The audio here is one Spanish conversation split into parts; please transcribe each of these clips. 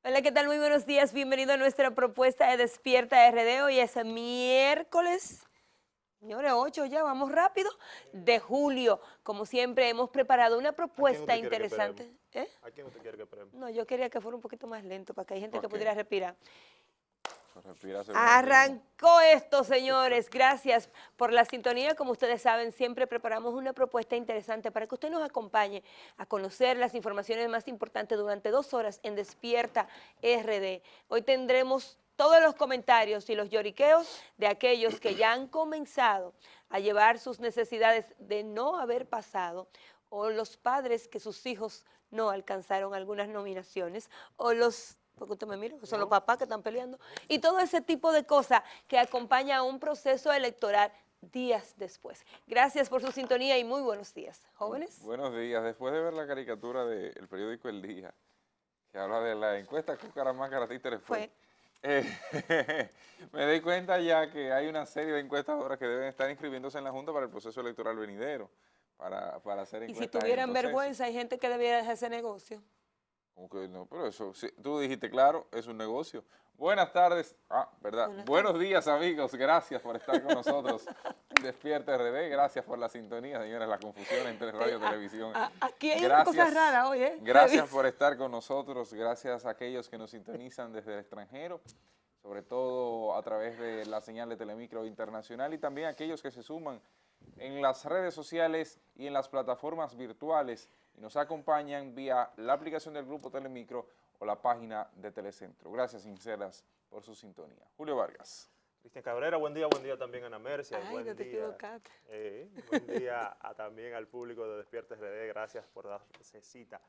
Hola, ¿qué tal? Muy buenos días. Bienvenido a nuestra propuesta de Despierta RD. Hoy es miércoles, señores, 8 ya, vamos rápido, de julio. Como siempre, hemos preparado una ¿A quién propuesta usted quiere que esperemos? interesante. ¿Eh? ¿A quién usted quiere que esperemos? No, yo quería que fuera un poquito más lento para que hay gente que Ok, pudiera respirar. pues respira según el ritmo. Arrancó esto, señores. Gracias por la sintonía. Como ustedes saben, siempre preparamos una propuesta interesante para que usted nos acompañe a conocer las informaciones más importantes durante 2 horas en Despierta RD. Hoy tendremos todos los comentarios y los lloriqueos de aquellos que ya han comenzado a llevar sus necesidades de no haber pasado, o los padres que sus hijos no alcanzaron algunas nominaciones, o los, porque usted me mira, que son los papás que están peleando, y todo ese tipo de cosas que acompaña a un proceso electoral días después. Gracias por su sintonía y muy buenos días, jóvenes. Buenos días. Después de ver la caricatura del periódico El Día, que habla de la encuesta Cúcara Máscara Títeres Fue. me di cuenta ya que hay una serie de encuestadoras que deben estar inscribiéndose en la Junta para el proceso electoral venidero, para hacer Y encuestas si en el tuvieran proceso. vergüenza, hay gente que debiera dejar ese negocio. Como que no, pero eso, sí, tú dijiste claro, es un negocio. Buenas tardes, ¿verdad? Buenas tardes. Buenos días, amigos, gracias por estar con nosotros en Despierta RD, gracias por la sintonía, señores, la confusión entre radio y televisión. Aquí hay una cosa rara hoy, ¿eh? Gracias por estar con nosotros, gracias a aquellos que nos sintonizan desde el extranjero, sobre todo a través de la señal de Telemicro Internacional, y también a aquellos que se suman en las redes sociales y en las plataformas virtuales y nos acompañan vía la aplicación del Grupo Telemicro o la página de Telecentro. Gracias sinceras por su sintonía. Julio Vargas. Cristian Cabrera, buen día también a Ana Mercia, Ay, buen no te día, equivocaste. buen día también al público de Despierta RD, gracias por darse cita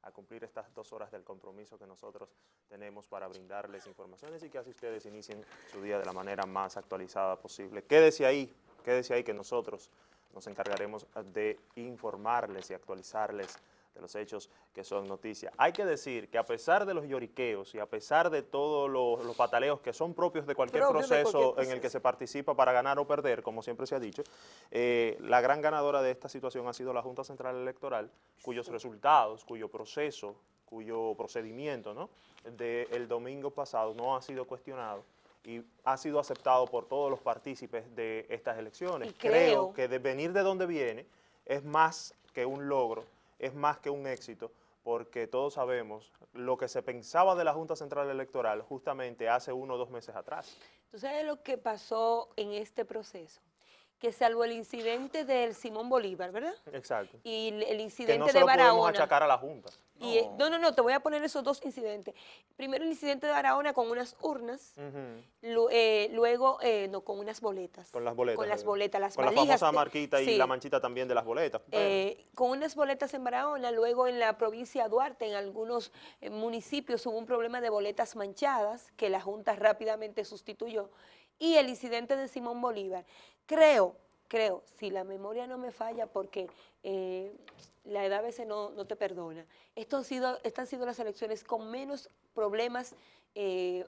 a cumplir estas 2 horas del compromiso que nosotros tenemos para brindarles informaciones y que así ustedes inicien su día de la manera más actualizada posible. Quédese ahí que nosotros nos encargaremos de informarles y actualizarles de los hechos que son noticia. Hay que decir que a pesar de los lloriqueos y a pesar de todos los pataleos que son propios de cualquier proceso en el que se participa para ganar o perder, como siempre se ha dicho, la gran ganadora de esta situación ha sido la Junta Central Electoral, cuyos resultados, cuyo proceso, cuyo procedimiento, ¿no?, del domingo pasado no ha sido cuestionado y ha sido aceptado por todos los partícipes de estas elecciones. Y creo que de venir de donde viene es más que un logro, es más que un éxito, porque todos sabemos lo que se pensaba de la Junta Central Electoral justamente hace 1 o 2 meses atrás. ¿Tú sabes lo que pasó en este proceso? Que salvo el incidente del Simón Bolívar, ¿verdad? Exacto. Y el Que no incidente se de lo podemos Barahona. achacar a la Junta. Y, no, te voy a poner esos dos incidentes. Primero el incidente de Barahona con unas urnas, luego no, con unas boletas. Con las boletas. Con las boletas, las con la valijas. famosa marquita y Sí, la manchita también de las boletas. con unas boletas en Barahona, luego en la provincia de Duarte, en algunos municipios hubo un problema de boletas manchadas que la Junta rápidamente sustituyó. Y el incidente de Simón Bolívar. Creo, si la memoria no me falla, porque la edad a veces no te perdona. Estas han sido las elecciones con menos problemas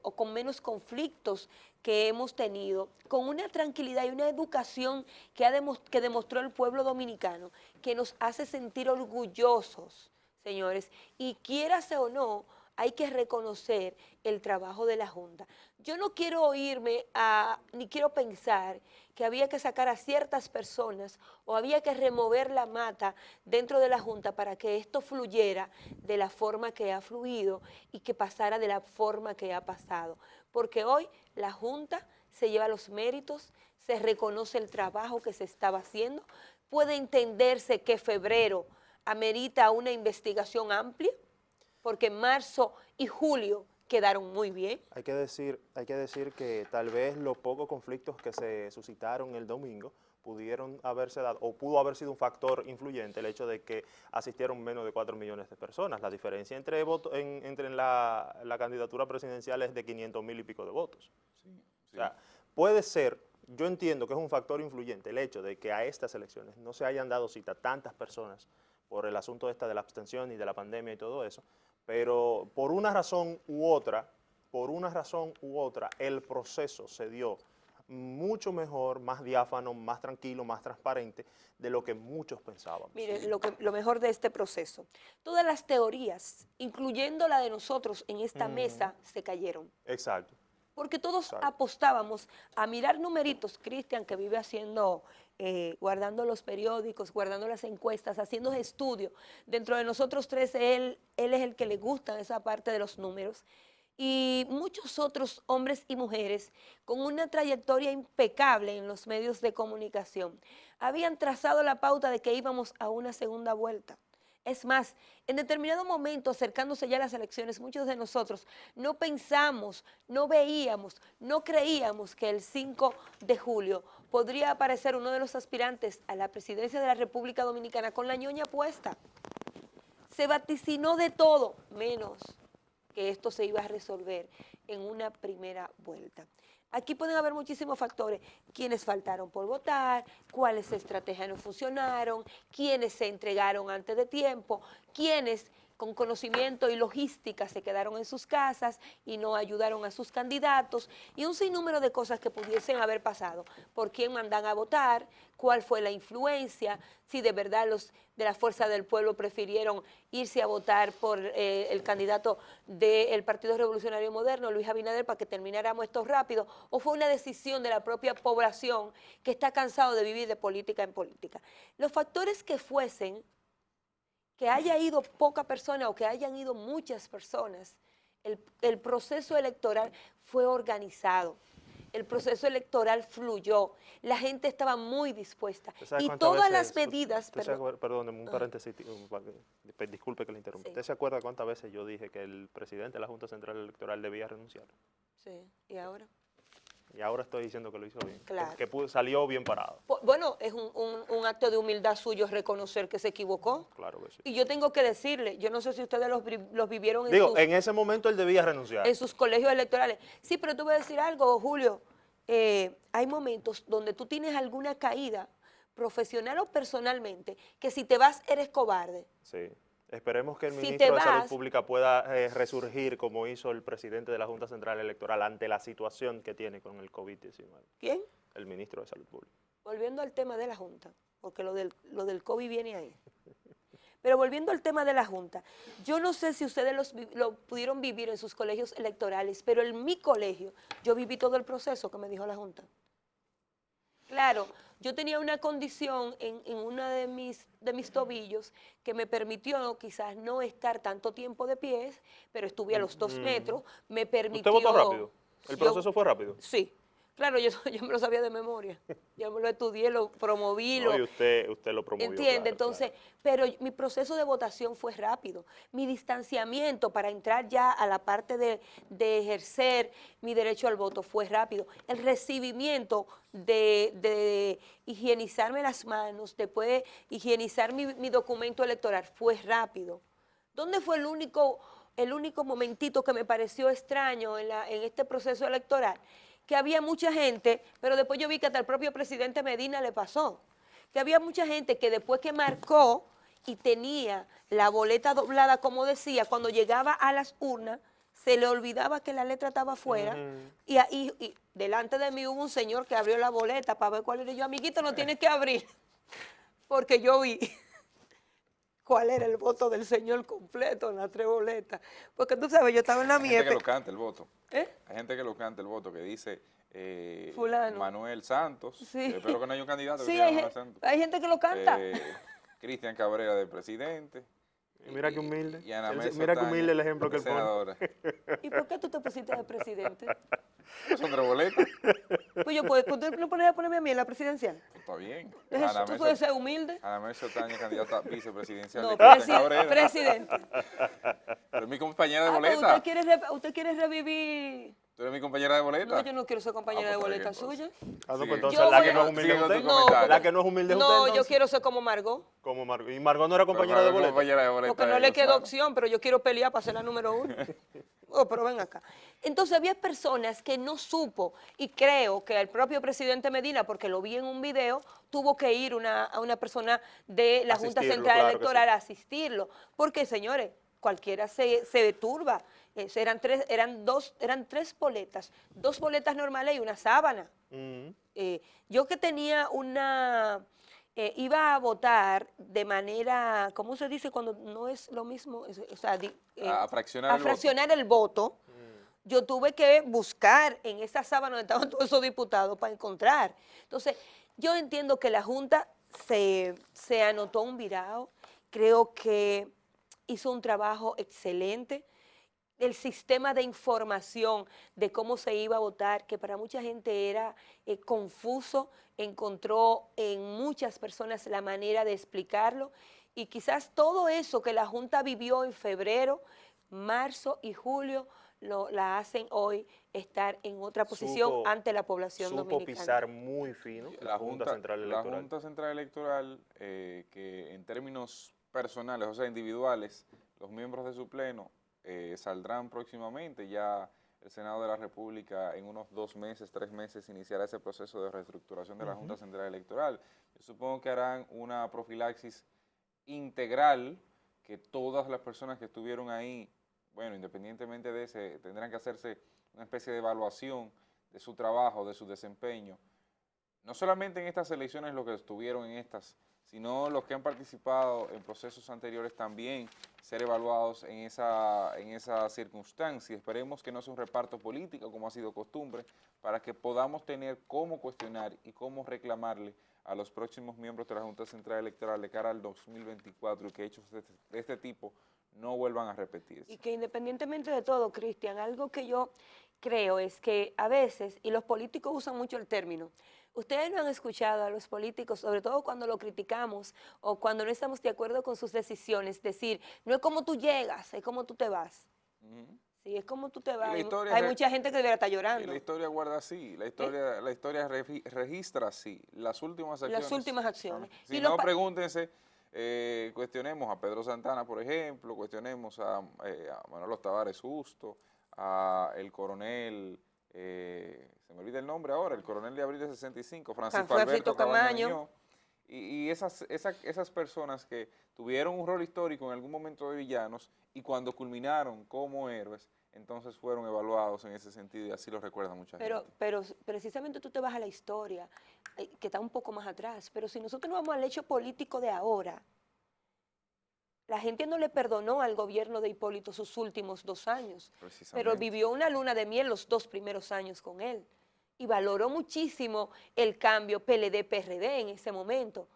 o con menos conflictos que hemos tenido, con una tranquilidad y una educación que demostró el pueblo dominicano, que nos hace sentir orgullosos, señores, y quiérase o no, hay que reconocer el trabajo de la Junta. Yo no quiero ni quiero pensar que había que sacar a ciertas personas o había que remover la mata dentro de la Junta para que esto fluyera de la forma que ha fluido y que pasara de la forma que ha pasado. Porque hoy la Junta se lleva los méritos, se reconoce el trabajo que se estaba haciendo, puede entenderse que febrero amerita una investigación amplia, porque marzo y julio quedaron muy bien. Hay que decir que tal vez los pocos conflictos que se suscitaron el domingo pudieron haberse dado, o pudo haber sido un factor influyente el hecho de que asistieron menos de 4 millones de personas. La diferencia entre la candidatura presidencial es de 500,000 y pico de votos. Sí. O sea, puede ser, yo entiendo que es un factor influyente el hecho de que a estas elecciones no se hayan dado cita tantas personas por el asunto de la abstención y de la pandemia y todo eso, pero por una razón u otra, el proceso se dio mucho mejor, más diáfano, más tranquilo, más transparente de lo que muchos pensábamos. Mire, lo mejor de este proceso, todas las teorías, incluyendo la de nosotros en esta mesa, se cayeron. Exacto. Porque todos Exacto. apostábamos a mirar numeritos. Cristian, que vive haciendo, guardando los periódicos, guardando las encuestas, haciendo estudios. Dentro de nosotros tres, él es el que le gusta esa parte de los números. Y muchos otros hombres y mujeres con una trayectoria impecable en los medios de comunicación habían trazado la pauta de que íbamos a una segunda vuelta. Es más, en determinado momento, acercándose ya a las elecciones, muchos de nosotros no pensamos, no veíamos, no creíamos que el 5 de julio podría aparecer uno de los aspirantes a la presidencia de la República Dominicana con la ñoña puesta. Se vaticinó de todo, menos que esto se iba a resolver en una primera vuelta. Aquí pueden haber muchísimos factores, quienes faltaron por votar, cuáles estrategias no funcionaron, quienes se entregaron antes de tiempo, quienes con conocimiento y logística se quedaron en sus casas y no ayudaron a sus candidatos, y un sinnúmero de cosas que pudiesen haber pasado. ¿Por quién mandan a votar? ¿Cuál fue la influencia? Si de verdad los de la Fuerza del Pueblo prefirieron irse a votar por el candidato del Partido Revolucionario Moderno, Luis Abinader, para que termináramos esto rápido, o fue una decisión de la propia población que está cansado de vivir de política en política. Los factores que fuesen, que haya ido poca persona o que hayan ido muchas personas, el proceso electoral fue organizado, el proceso electoral fluyó, la gente estaba muy dispuesta y todas las medidas... Perdón, un paréntesis, disculpe que le interrumpa. Sí. ¿Usted se acuerda cuántas veces yo dije que el presidente de la Junta Central Electoral debía renunciar? Sí, ¿y ahora? Y ahora estoy diciendo que lo hizo bien, Claro. que salió bien parado. Bueno, es un acto de humildad suyo reconocer que se equivocó. Claro que sí. Y yo tengo que decirle, yo no sé si ustedes los vivieron en ese momento él debía renunciar. en sus colegios electorales. Sí, pero tú voy a decir algo, Julio. Hay momentos donde tú tienes alguna caída, profesional o personalmente, que si te vas eres cobarde. Sí. Esperemos que el Si ministro te de Salud vas- Pública pueda resurgir como hizo el presidente de la Junta Central Electoral ante la situación que tiene con el COVID-19. ¿Quién? El ministro de Salud Pública. Volviendo al tema de la Junta, porque lo del COVID viene ahí. Pero volviendo al tema de la Junta, yo no sé si ustedes lo pudieron vivir en sus colegios electorales, pero en mi colegio yo viví todo el proceso que me dijo la Junta. Claro, yo tenía una condición en uno de mis tobillos que me permitió quizás no estar tanto tiempo de pies, pero estuve a los 2 metros, me permitió... ¿Usted votó rápido? ¿El Yo- proceso fue rápido? Sí, claro, yo me lo sabía de memoria, yo me lo estudié, lo promoví, No, y usted lo promovió. ¿entiende? claro, Entonces, claro. pero mi proceso de votación fue rápido. Mi distanciamiento para entrar ya a la parte de ejercer mi derecho al voto fue rápido. El recibimiento de higienizarme las manos, después higienizar mi documento electoral fue rápido. ¿Dónde fue el único momentito que me pareció extraño en este proceso electoral? Que había mucha gente, pero después yo vi que hasta el propio presidente Medina le pasó, que había mucha gente que después que marcó y tenía la boleta doblada, como decía, cuando llegaba a las urnas, se le olvidaba que la letra estaba afuera, y delante de mí hubo un señor que abrió la boleta para ver cuál era. Y yo, amiguito, no tienes que abrir, porque yo vi cuál era el voto del señor completo en las 3 boletas. Porque tú sabes, yo estaba en la Hay gente que miepe. lo canta el voto. ¿Eh? Hay gente que lo canta el voto, que dice Fulano. Manuel Santos. Sí. Espero que no haya un candidato que Sí, se llame hay, Manuel Santos. hay gente que lo canta. Cristian Cabrera de presidente. Y mira qué humilde. Y Ana Mel Mira qué Sotaña humilde el ejemplo que de él pone. senadora. ¿Y por qué tú te pusiste de presidente? Son 3 boletas. Pues yo puedo, ¿tú no pones a ponerme a mí en la presidencial? Está bien. Entonces, ¿tú puedes ser humilde? Ana Mel Sotaña, candidata a vicepresidencial No, de Cristian Cabrera. presidente. Pero es mi compañera de Ah, pero boleta. usted quiere revivir... ¿Tú eres mi compañera de boleta? No, yo no quiero ser compañera de pues, boleta entonces. suya. Ah, no, Sigue. pues entonces Yo la voy que a- no es humilde sigue es con usted. tu No, comentario. La que no es humilde es usted, No, yo entonces. quiero ser como Margot. Como Margot. Y Margot no era compañera Pero de Margot, boleta. compañera de boleta Porque no de le quedó Lozano. opción, pero yo quiero pelear para ser la número 1. Oh, pero ven acá. Entonces había personas que no supo, y creo que el propio presidente Medina, porque lo vi en un video, tuvo que ir a una persona de la Junta Asistirlo, Central claro que Electoral sí. a asistirlo. Porque, señores, cualquiera se turba Eran tres boletas, dos boletas normales y una sábana. Yo que tenía iba a votar de manera, ¿cómo se dice cuando no es lo mismo? O sea, A fraccionar a el voto. fraccionar el voto. Yo tuve que buscar en esa sábana donde estaban todos esos diputados para encontrar. Entonces, yo entiendo que la Junta se anotó un virado, creo que hizo un trabajo excelente. El sistema de información de cómo se iba a votar, que para mucha gente era confuso, encontró en muchas personas la manera de explicarlo y quizás todo eso que la Junta vivió en febrero, marzo y julio, la hacen hoy estar en otra posición ante la población Supo dominicana. pisar muy fino la Junta Central Electoral. La Junta Central Electoral, que en términos personales, o sea, individuales, los miembros de su pleno saldrán próximamente. Ya el Senado de la República en unos 2 meses, 3 meses iniciará ese proceso de reestructuración de la Junta Central Electoral. Yo supongo que harán una profilaxis integral, que todas las personas que estuvieron ahí, bueno, independientemente de ese, tendrán que hacerse una especie de evaluación de su trabajo, de su desempeño, no solamente en estas elecciones los que estuvieron en estas, sino los que han participado en procesos anteriores también ser evaluados en esa circunstancia. Esperemos que no sea un reparto político como ha sido costumbre, para que podamos tener cómo cuestionar y cómo reclamarle a los próximos miembros de la Junta Central Electoral de cara al 2024 y que hechos de este tipo no vuelvan a repetirse. Y que independientemente de todo, Cristian, algo que yo creo es que a veces, y los políticos usan mucho el término, ustedes no han escuchado a los políticos, sobre todo cuando lo criticamos o cuando no estamos de acuerdo con sus decisiones, decir, no es como tú llegas, es como tú te vas. Sí, es como tú te vas. Hay mucha gente que debería estar llorando. Y la historia guarda así, la historia registra así, las últimas acciones. Las últimas acciones. Si no, pregúntense, cuestionemos a Pedro Santana, por ejemplo, cuestionemos a Manolo Tavares Justo, a el coronel, se me olvida el nombre ahora, el coronel de abril de 65, Francisco Alberto Camaño. Y esas personas que tuvieron un rol histórico en algún momento de villanos y cuando culminaron como héroes, entonces fueron evaluados en ese sentido y así lo recuerda mucha gente. Pero precisamente tú te vas a la historia, que está un poco más atrás, pero si nosotros nos vamos al hecho político de ahora, la gente no le perdonó al gobierno de Hipólito sus últimos 2 años, pero vivió una luna de miel los 2 primeros años con él y valoró muchísimo el cambio PLD-PRD en ese momento.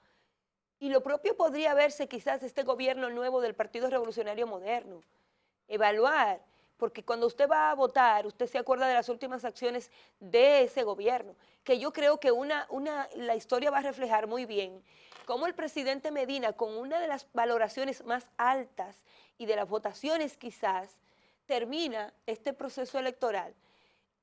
Y lo propio podría verse quizás este gobierno nuevo del Partido Revolucionario Moderno. Evaluar, porque cuando usted va a votar, usted se acuerda de las últimas acciones de ese gobierno, que yo creo que la historia va a reflejar muy bien cómo el presidente Medina, con una de las valoraciones más altas y de las votaciones quizás, termina este proceso electoral,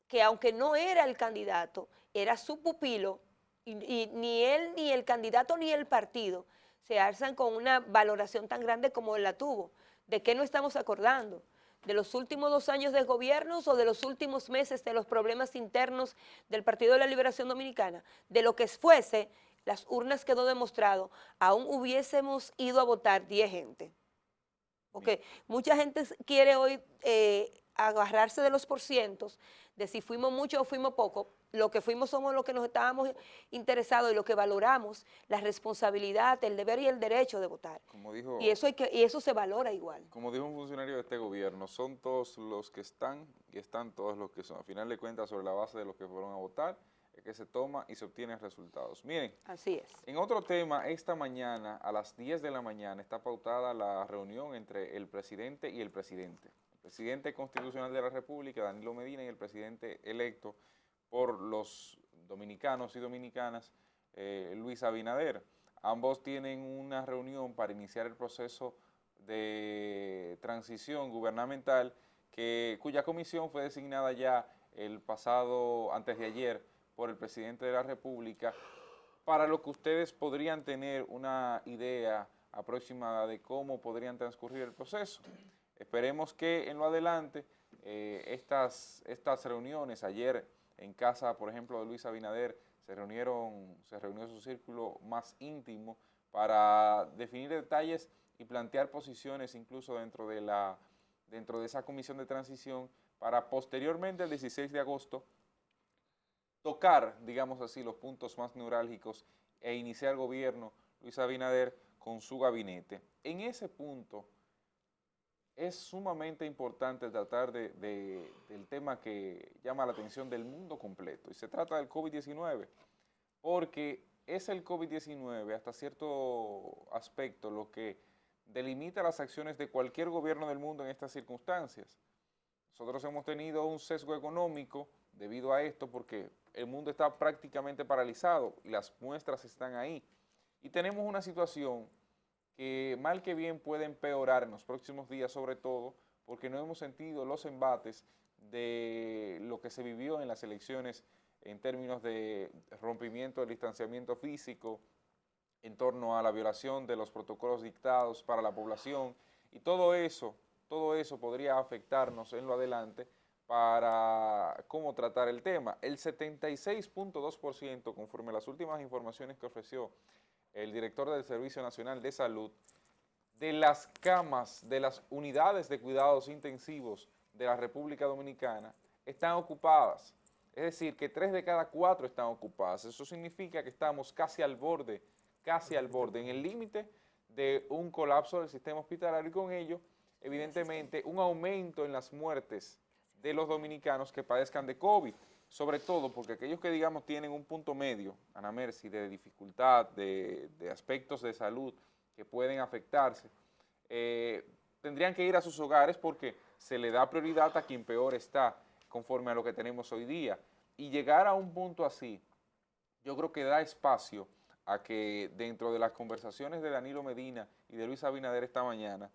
que aunque no era el candidato, era su pupilo, y ni él, ni el candidato, ni el partido se alzan con una valoración tan grande como él la tuvo. ¿De qué no estamos acordando? ¿De los últimos 2 años de gobiernos o de los últimos meses de los problemas internos del Partido de la Liberación Dominicana? De lo que fuese, las urnas quedó demostrado, aún hubiésemos ido a votar 10 gente. Porque mucha gente quiere hoy agarrarse de los porcientos, de si fuimos mucho o fuimos poco. Lo que fuimos somos los que nos estábamos interesados y lo que valoramos, la responsabilidad, el deber y el derecho de votar. Como dijo, y eso se valora igual. Como dijo un funcionario de este gobierno, son todos los que están y están todos los que son. Al final de cuentas, sobre la base de los que fueron a votar, es que se toma y se obtienen resultados. Miren, así es. En otro tema, esta mañana, a las 10 de la mañana, está pautada la reunión entre el presidente y el presidente. El presidente constitucional de la República, Danilo Medina, y el presidente electo por los dominicanos y dominicanas, Luis Abinader. Ambos tienen una reunión para iniciar el proceso de transición gubernamental cuya comisión fue designada ya antes de ayer, por el presidente de la República, para lo que ustedes podrían tener una idea aproximada de cómo podrían transcurrir el proceso. Esperemos que en lo adelante estas reuniones, ayer en casa, por ejemplo, de Luis Abinader, se reunió su círculo más íntimo para definir detalles y plantear posiciones incluso dentro de dentro de esa comisión de transición para posteriormente el 16 de agosto tocar, digamos así, los puntos más neurálgicos e iniciar gobierno Luis Abinader con su gabinete. En ese punto es sumamente importante tratar del tema que llama la atención del mundo completo, y se trata del COVID-19, porque es el COVID-19 hasta cierto aspecto lo que delimita las acciones de cualquier gobierno del mundo en estas circunstancias. Nosotros hemos tenido un sesgo económico debido a esto porque el mundo está prácticamente paralizado y las muestras están ahí. Y tenemos una situación que mal que bien puede empeorar en los próximos días, sobre todo porque no hemos sentido los embates de lo que se vivió en las elecciones en términos de rompimiento del distanciamiento físico, en torno a la violación de los protocolos dictados para la población, y todo eso podría afectarnos en lo adelante para cómo tratar el tema. El 76.2%, conforme a las últimas informaciones que ofreció el director del Servicio Nacional de Salud, de las camas, de las unidades de cuidados intensivos de la República Dominicana, están ocupadas. Es decir, que 3 de cada 4 están ocupadas. Eso significa que estamos casi al borde, en el límite de un colapso del sistema hospitalario, y con ello, evidentemente, un aumento en las muertes de los dominicanos que padezcan de COVID, sobre todo porque aquellos que, digamos, tienen un punto medio, Ana Mercy, de dificultad, de aspectos de salud que pueden afectarse, tendrían que ir a sus hogares porque se le da prioridad a quien peor está, conforme a lo que tenemos hoy día. Y llegar a un punto así, yo creo que da espacio a que dentro de las conversaciones de Danilo Medina y de Luis Abinader esta mañana,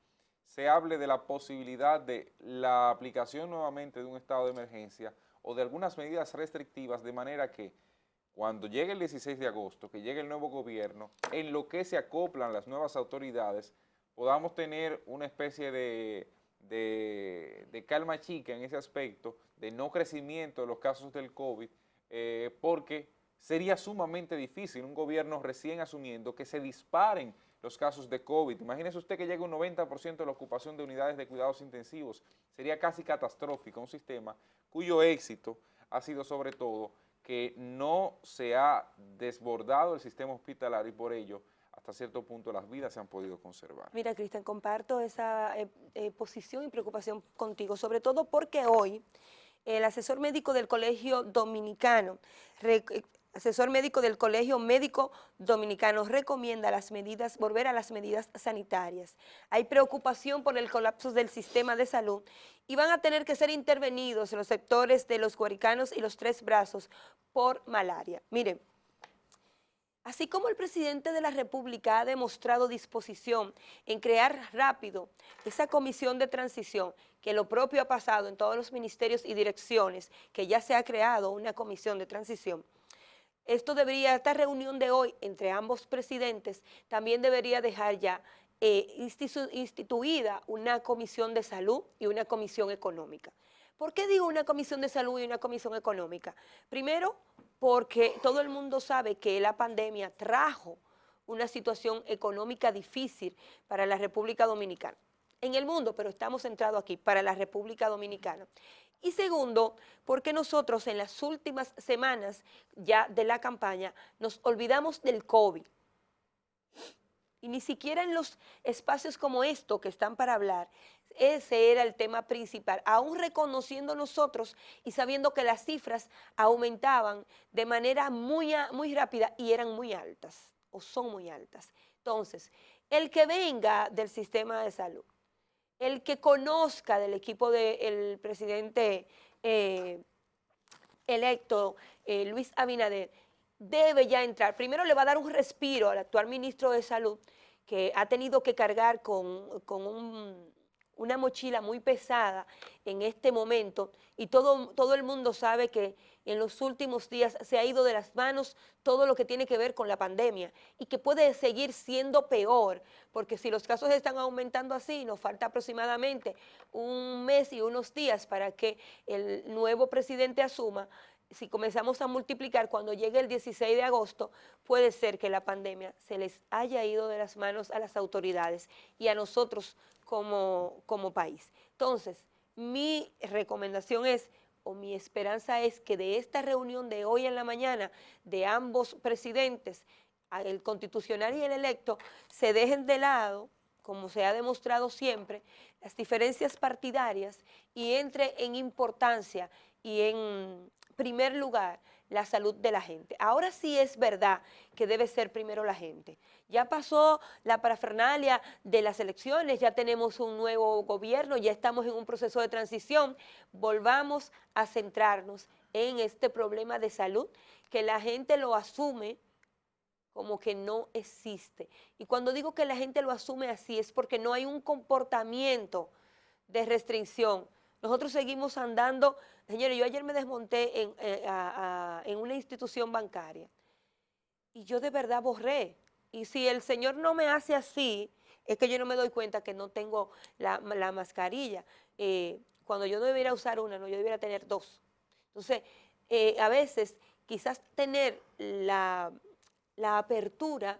se hable de la posibilidad de la aplicación nuevamente de un estado de emergencia o de algunas medidas restrictivas, de manera que cuando llegue el 16 de agosto, que llegue el nuevo gobierno, en lo que se acoplan las nuevas autoridades, podamos tener una especie de calma chica en ese aspecto, de no crecimiento de los casos del COVID, porque sería sumamente difícil un gobierno recién asumiendo que se disparen los casos de COVID. Imagínese usted que llegue un 90% de la ocupación de unidades de cuidados intensivos. Sería casi catastrófico un sistema cuyo éxito ha sido sobre todo que no se ha desbordado el sistema hospitalario, y por ello hasta cierto punto las vidas se han podido conservar. Mira, Cristian, comparto esa posición y preocupación contigo, sobre todo porque hoy el asesor médico del Colegio Dominicano, asesor médico del Colegio Médico Dominicano recomienda volver a las medidas sanitarias. Hay preocupación por el colapso del sistema de salud y van a tener que ser intervenidos los sectores de los Guaricanos y los Tres Brazos por malaria. Miren, así como el presidente de la República ha demostrado disposición en crear rápido esa comisión de transición, que lo propio ha pasado en todos los ministerios y direcciones, que ya se ha creado una comisión de transición, esta reunión de hoy entre ambos presidentes también debería dejar ya instituida una comisión de salud y una comisión económica. ¿Por qué digo una comisión de salud y una comisión económica? Primero, porque todo el mundo sabe que la pandemia trajo una situación económica difícil para la República Dominicana. En el mundo, pero estamos centrados aquí, para la República Dominicana. Y segundo, porque nosotros en las últimas semanas ya de la campaña nos olvidamos del COVID. Y ni siquiera en los espacios como esto que están para hablar, ese era el tema principal, aún reconociendo nosotros y sabiendo que las cifras aumentaban de manera muy rápida y eran muy altas, o son muy altas. Entonces, el que venga del sistema de salud, el que conozca del equipo del presidente electo, Luis Abinader, debe ya entrar. Primero le va a dar un respiro al actual ministro de Salud, que ha tenido que cargar con una mochila muy pesada en este momento, y todo el mundo sabe que en los últimos días se ha ido de las manos todo lo que tiene que ver con la pandemia y que puede seguir siendo peor, porque si los casos están aumentando así, nos falta aproximadamente un mes y unos días para que el nuevo presidente asuma. Si comenzamos a multiplicar cuando llegue el 16 de agosto, puede ser que la pandemia se les haya ido de las manos a las autoridades y a nosotros como país. Entonces, mi recomendación es, o mi esperanza es que de esta reunión de hoy en la mañana de ambos presidentes, el constitucional y el electo, se dejen de lado, como se ha demostrado siempre, las diferencias partidarias y entre en importancia y en primer lugar la salud de la gente. Ahora sí es verdad que debe ser primero la gente. Ya pasó la parafernalia de las elecciones, ya tenemos un nuevo gobierno, ya estamos en un proceso de transición. Volvamos a centrarnos en este problema de salud, que la gente lo asume como que no existe. Y cuando digo que la gente lo asume así es porque no hay un comportamiento de restricción. Nosotros seguimos andando. Señores, yo ayer me desmonté en una institución bancaria y yo de verdad borré. Y si el señor no me hace así, es que yo no me doy cuenta que no tengo la mascarilla. Cuando yo no debiera usar una, no, yo debiera tener dos. Entonces, a veces quizás tener la apertura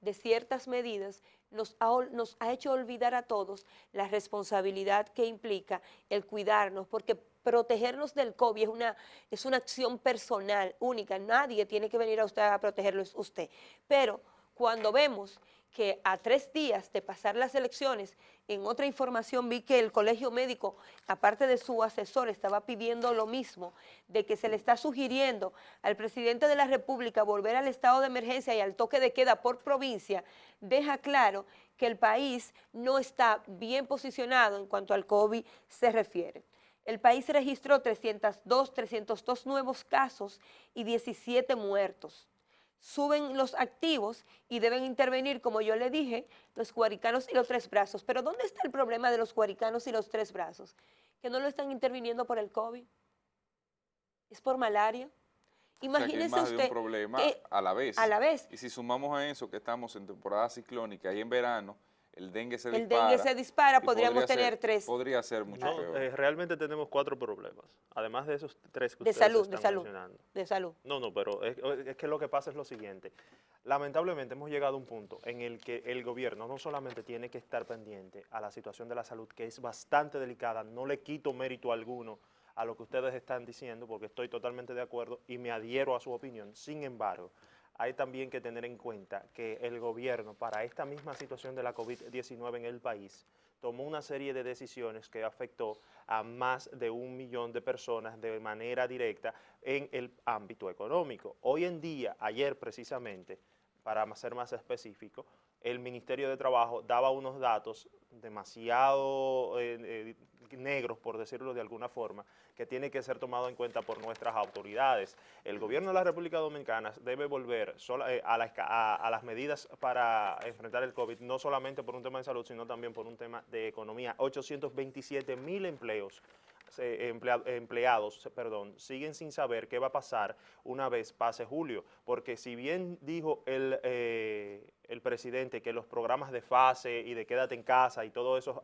de ciertas medidas nos ha hecho olvidar a todos la responsabilidad que implica el cuidarnos, porque protegernos del COVID es una acción personal, única. Nadie tiene que venir a usted a protegerlo, es usted. Pero cuando vemos que a 3 días de pasar las elecciones, en otra información vi que el colegio médico, aparte de su asesor, estaba pidiendo lo mismo, de que se le está sugiriendo al presidente de la República volver al estado de emergencia y al toque de queda por provincia, deja claro que el país no está bien posicionado en cuanto al COVID se refiere. El país registró 302 nuevos casos y 17 muertos. Suben los activos y deben intervenir, como yo le dije, los Guaricanos y los Tres Brazos. Pero ¿dónde está el problema de los Guaricanos y los Tres Brazos? Que no lo están interviniendo por el COVID, es por malaria. O sea, que hay Imagínese más de un usted problema que a la vez. a la vez Y si sumamos a eso que estamos en temporada ciclónica y en verano, el dengue se el dispara. dengue se dispara, y podríamos tener 3 Podría ser mucho No, peor. realmente tenemos 4 problemas, además de esos 3 que de ustedes salud, de están salud, mencionando. de salud. No, pero es que lo que pasa es lo siguiente. Lamentablemente hemos llegado a un punto en el que el gobierno no solamente tiene que estar pendiente a la situación de la salud, que es bastante delicada, no le quito mérito alguno a lo que ustedes están diciendo, porque estoy totalmente de acuerdo y me adhiero a su opinión. Sin embargo, hay también que tener en cuenta que el gobierno, para esta misma situación de la COVID-19 en el país, tomó una serie de decisiones que afectó a más de 1 millón de personas de manera directa en el ámbito económico. Hoy en día, ayer precisamente, para ser más específico, el Ministerio de Trabajo daba unos datos demasiado negros, por decirlo de alguna forma, que tiene que ser tomado en cuenta por nuestras autoridades. El gobierno de la República Dominicana debe volver a las medidas para enfrentar el COVID, no solamente por un tema de salud, sino también por un tema de economía. 827,000 empleados siguen sin saber qué va a pasar una vez pase julio, porque si bien dijo el presidente que los programas de fase y de quédate en casa y todas esas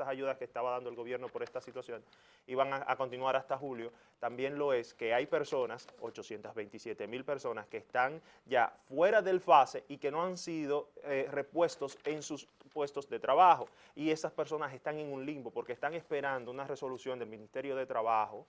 ayudas que estaba dando el gobierno por esta situación iban a continuar hasta julio, también lo es que hay personas, 827,000 personas que están ya fuera del fase y que no han sido repuestos en sus puestos de trabajo, y esas personas están en un limbo porque están esperando una resolución del Ministerio de Trabajo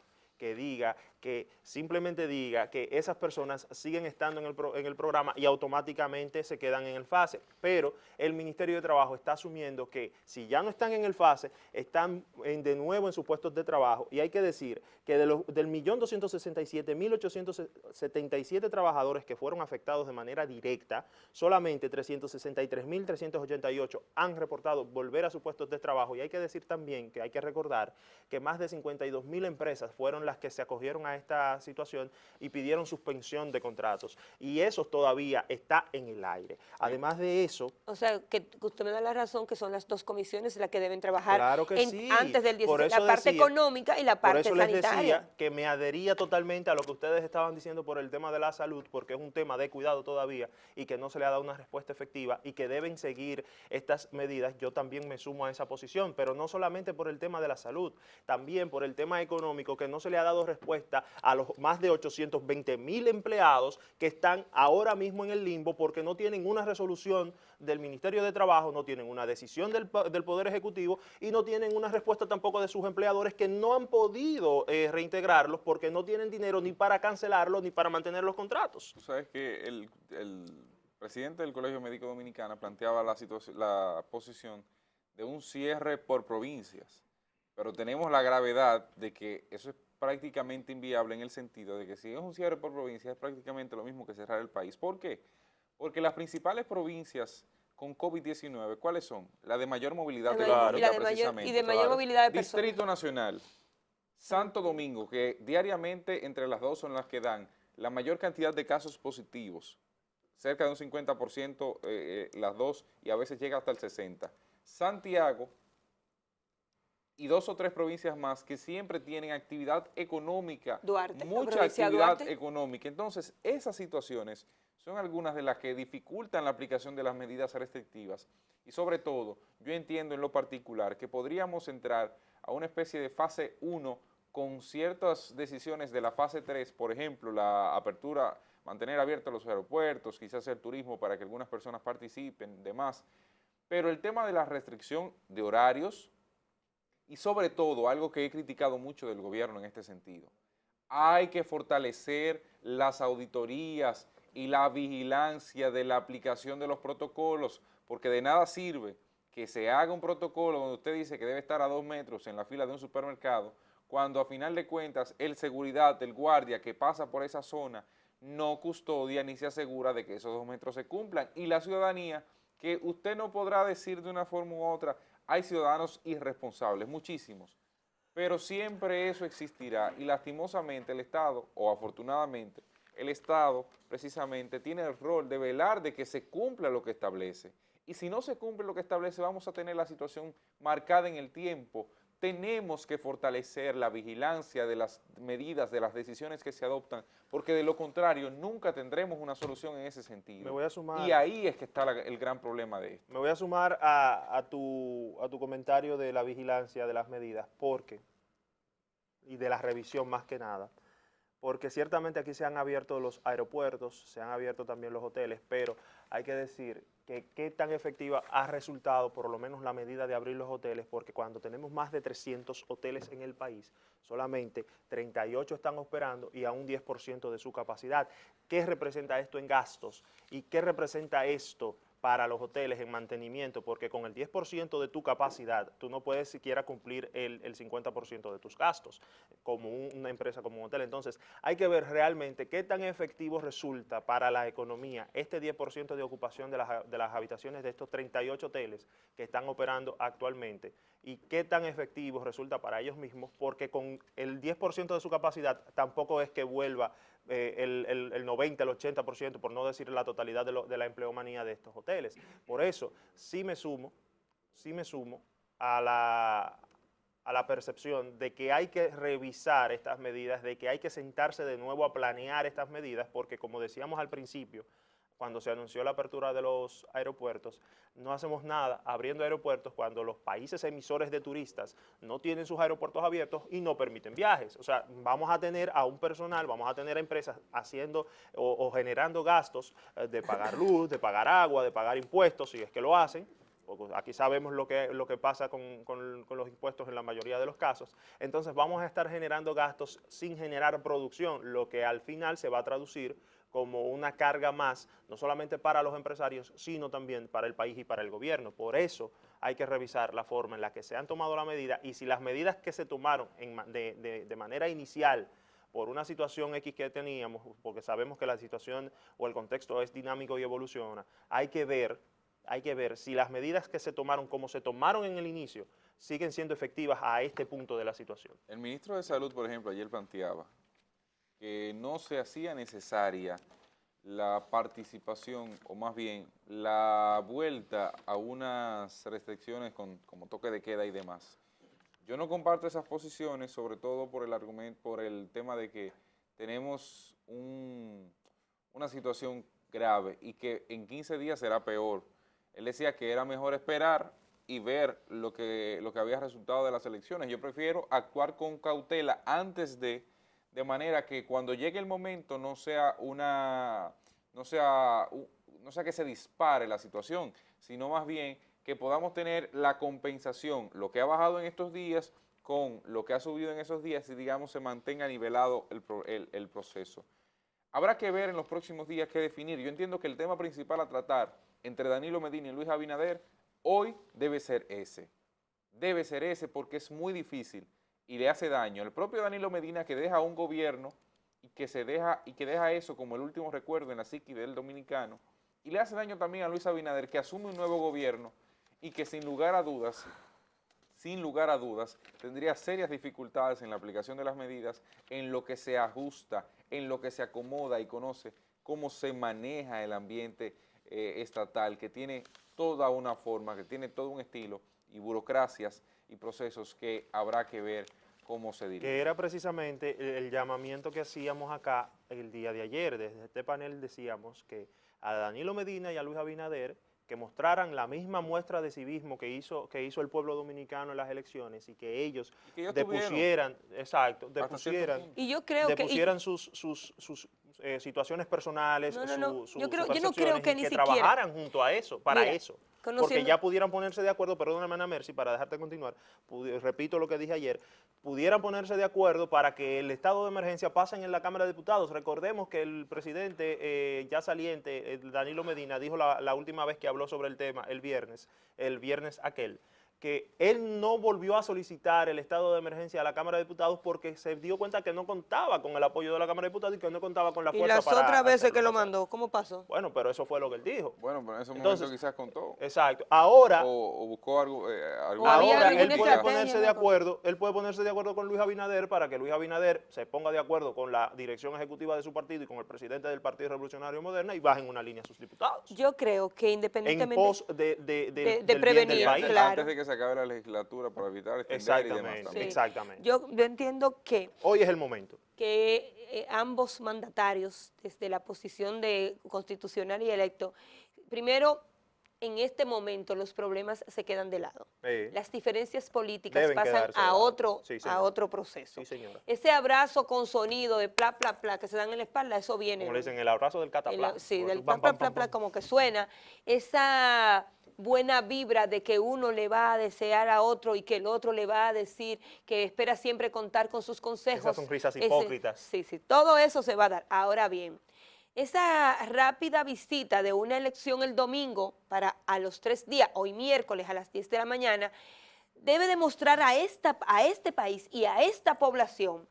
que simplemente diga que esas personas siguen estando en el programa y automáticamente se quedan en el fase. Pero el Ministerio de Trabajo está asumiendo que si ya no están en el fase, están de nuevo en sus puestos de trabajo. Y hay que decir que del 1.267.877 trabajadores que fueron afectados de manera directa, solamente 363.388 han reportado volver a sus puestos de trabajo. Y hay que decir también que hay que recordar que más de 52,000 empresas fueron las que se acogieron a esta situación y pidieron suspensión de contratos. Y eso todavía está en el aire. Además de eso... O sea, que usted me da la razón que son las 2 comisiones las que deben trabajar Claro que sí. antes del 16, la parte económica y la parte sanitaria. Por eso les sanitaria. decía que me adhería totalmente a lo que ustedes estaban diciendo por el tema de la salud, porque es un tema de cuidado todavía y que no se le ha dado una respuesta efectiva y que deben seguir estas medidas. Yo también me sumo a esa posición, pero no solamente por el tema de la salud, también por el tema económico, que no se le ha ha dado respuesta a los más de 820,000 empleados que están ahora mismo en el limbo porque no tienen una resolución del Ministerio de Trabajo, no tienen una decisión del Poder Ejecutivo y no tienen una respuesta tampoco de sus empleadores que no han podido reintegrarlos porque no tienen dinero ni para cancelarlos ni para mantener los contratos. Tú sabes que el presidente del Colegio Médico Dominicano planteaba la posición de un cierre por provincias, pero tenemos la gravedad de que eso es prácticamente inviable en el sentido de que si es un cierre por provincias es prácticamente lo mismo que cerrar el país. ¿Por qué? Porque las principales provincias con COVID-19, ¿cuáles son? La de mayor movilidad económica, precisamente. Y de mayor movilidad de personas. Distrito Nacional, Santo Domingo, que diariamente entre las dos son las que dan la mayor cantidad de casos positivos, cerca de un 50% las dos, y a veces llega hasta el 60%. Santiago y 2 o 3 provincias más que siempre tienen actividad económica, Duarte, mucha actividad económica. Entonces, esas situaciones son algunas de las que dificultan la aplicación de las medidas restrictivas y sobre todo, yo entiendo en lo particular que podríamos entrar a una especie de fase 1 con ciertas decisiones de la fase 3, por ejemplo, la apertura, mantener abiertos los aeropuertos, quizás el turismo para que algunas personas participen, demás. Pero el tema de la restricción de horarios y sobre todo, algo que he criticado mucho del gobierno en este sentido, hay que fortalecer las auditorías y la vigilancia de la aplicación de los protocolos, porque de nada sirve que se haga un protocolo donde usted dice que debe estar a 2 metros en la fila de un supermercado, cuando a final de cuentas el seguridad, el guardia que pasa por esa zona, no custodia ni se asegura de que esos 2 metros se cumplan. Y la ciudadanía, que usted no podrá decir de una forma u otra, hay ciudadanos irresponsables, muchísimos, pero siempre eso existirá y lastimosamente el Estado, o afortunadamente, el Estado precisamente tiene el rol de velar de que se cumpla lo que establece. Y si no se cumple lo que establece, vamos a tener la situación marcada en el tiempo. Tenemos que fortalecer la vigilancia de las medidas, de las decisiones que se adoptan, porque de lo contrario nunca tendremos una solución en ese sentido. Me voy a sumar, y ahí es que está el gran problema de esto. me voy a sumar a tu comentario de la vigilancia de las medidas, y de la revisión más que nada, porque ciertamente aquí se han abierto los aeropuertos, se han abierto también los hoteles, pero hay que decir que qué tan efectiva ha resultado por lo menos la medida de abrir los hoteles, porque cuando tenemos más de 300 hoteles en el país, solamente 38 están operando y a un 10% de su capacidad. ¿Qué representa esto en gastos? ¿Y qué representa esto para los hoteles en mantenimiento? Porque con el 10% de tu capacidad, tú no puedes siquiera cumplir el 50% de tus gastos, como una empresa, como un hotel. Entonces, hay que ver realmente qué tan efectivo resulta para la economía este 10% de ocupación de las habitaciones de estos 38 hoteles que están operando actualmente, y qué tan efectivo resulta para ellos mismos, porque con el 10% de su capacidad tampoco es que vuelva el 90, el 80%, por no decir la totalidad de la empleomanía de estos hoteles. Por eso, sí me sumo a la percepción de que hay que revisar estas medidas, de que hay que sentarse de nuevo a planear estas medidas, porque como decíamos al principio, cuando se anunció la apertura de los aeropuertos, no hacemos nada abriendo aeropuertos cuando los países emisores de turistas no tienen sus aeropuertos abiertos y no permiten viajes. O sea, vamos a tener a un personal, vamos a tener a empresas haciendo o generando gastos de pagar luz, de pagar agua, de pagar impuestos, si es que lo hacen, porque aquí sabemos lo que pasa con los impuestos en la mayoría de los casos. Entonces vamos a estar generando gastos sin generar producción, lo que al final se va a traducir como una carga más, no solamente para los empresarios, sino también para el país y para el gobierno. Por eso hay que revisar la forma en la que se han tomado la medida, y si las medidas que se tomaron de manera inicial por una situación X que teníamos, porque sabemos que la situación o el contexto es dinámico y evoluciona, hay que ver si las medidas que se tomaron como se tomaron en el inicio siguen siendo efectivas a este punto de la situación. El ministro de Salud, por ejemplo, ayer planteaba que no se hacía necesaria la participación, o más bien la vuelta a unas restricciones como toque de queda y demás. Yo no comparto esas posiciones, sobre todo por el tema de que tenemos una situación grave y que en 15 días será peor. Él decía que era mejor esperar y ver lo que había resultado de las elecciones. Yo prefiero actuar con cautela antes de de manera que cuando llegue el momento no sea que se dispare la situación, sino más bien que podamos tener la compensación, lo que ha bajado en estos días con lo que ha subido en esos días y digamos se mantenga nivelado el proceso. Habrá que ver en los próximos días qué definir. Yo entiendo que el tema principal a tratar entre Danilo Medina y Luis Abinader hoy debe ser ese. Debe ser ese porque es muy difícil y le hace daño. El propio Danilo Medina que deja un gobierno y que deja eso como el último recuerdo en la psique del dominicano, y le hace daño también a Luis Abinader que asume un nuevo gobierno y que sin lugar a dudas, tendría serias dificultades en la aplicación de las medidas, en lo que se ajusta, en lo que se acomoda y conoce cómo se maneja el ambiente estatal, que tiene toda una forma, que tiene todo un estilo y burocracias y procesos que habrá que ver cómo se dirige. Que era precisamente el llamamiento que hacíamos acá el día de ayer. Desde este panel decíamos que a Danilo Medina y a Luis Abinader que mostraran la misma muestra de civismo que hizo el pueblo dominicano en las elecciones y que ellos depusieran, y yo creo depusieran sus situaciones personales, yo no creo percepciones, que y ni que siquiera trabajaran junto a eso, para Mira, eso. Porque ya pudieran ponerse de acuerdo, perdóname Ana Mercy, para dejarte continuar, repito lo que dije ayer, pudieran ponerse de acuerdo para que el estado de emergencia pase en la Cámara de Diputados. Recordemos que el presidente ya saliente, Danilo Medina, dijo la última vez que habló sobre el tema, el viernes aquel, que él no volvió a solicitar el estado de emergencia a la Cámara de Diputados porque se dio cuenta que no contaba con el apoyo de la Cámara de Diputados y que no contaba con la fuerza para ¿Y las otras veces hacerlo. que lo mandó, cómo pasó? Bueno, pero eso fue lo que él dijo. Bueno, pero en ese momento quizás contó. Exacto. Ahora, o buscó algo. ahora alguna él puede estrategia, ponerse de acuerdo, con Luis Abinader para que Luis Abinader se ponga de acuerdo con la dirección ejecutiva de su partido y con el presidente del Partido Revolucionario Moderno y bajen una línea a sus diputados. Yo creo que independientemente En pos del bien prevenir, del país. claro. Antes de que se acabe la legislatura para evitar extender y Exactamente, demás también. exactamente. Yo entiendo que Hoy es el momento. ambos mandatarios, desde la posición de constitucional y electo, primero, en este momento los problemas se quedan de lado. Las diferencias políticas Deben pasan quedarse de a lado. otro, Sí, a señora. otro proceso. Sí, señora. Ese abrazo con sonido de pla, pla, pla que se dan en la espalda, eso viene. Como le dicen, el abrazo del catapla. Sí, del pla, pla, pla, pla, como que suena. Esa buena vibra de que uno le va a desear a otro y que el otro le va a decir que espera siempre contar con sus consejos. Esas sonrisas hipócritas. Sí, todo eso se va a dar. Ahora bien, esa rápida visita de una elección el domingo para a los 3 días, hoy miércoles a las 10 de la mañana, debe demostrar a este país y a esta población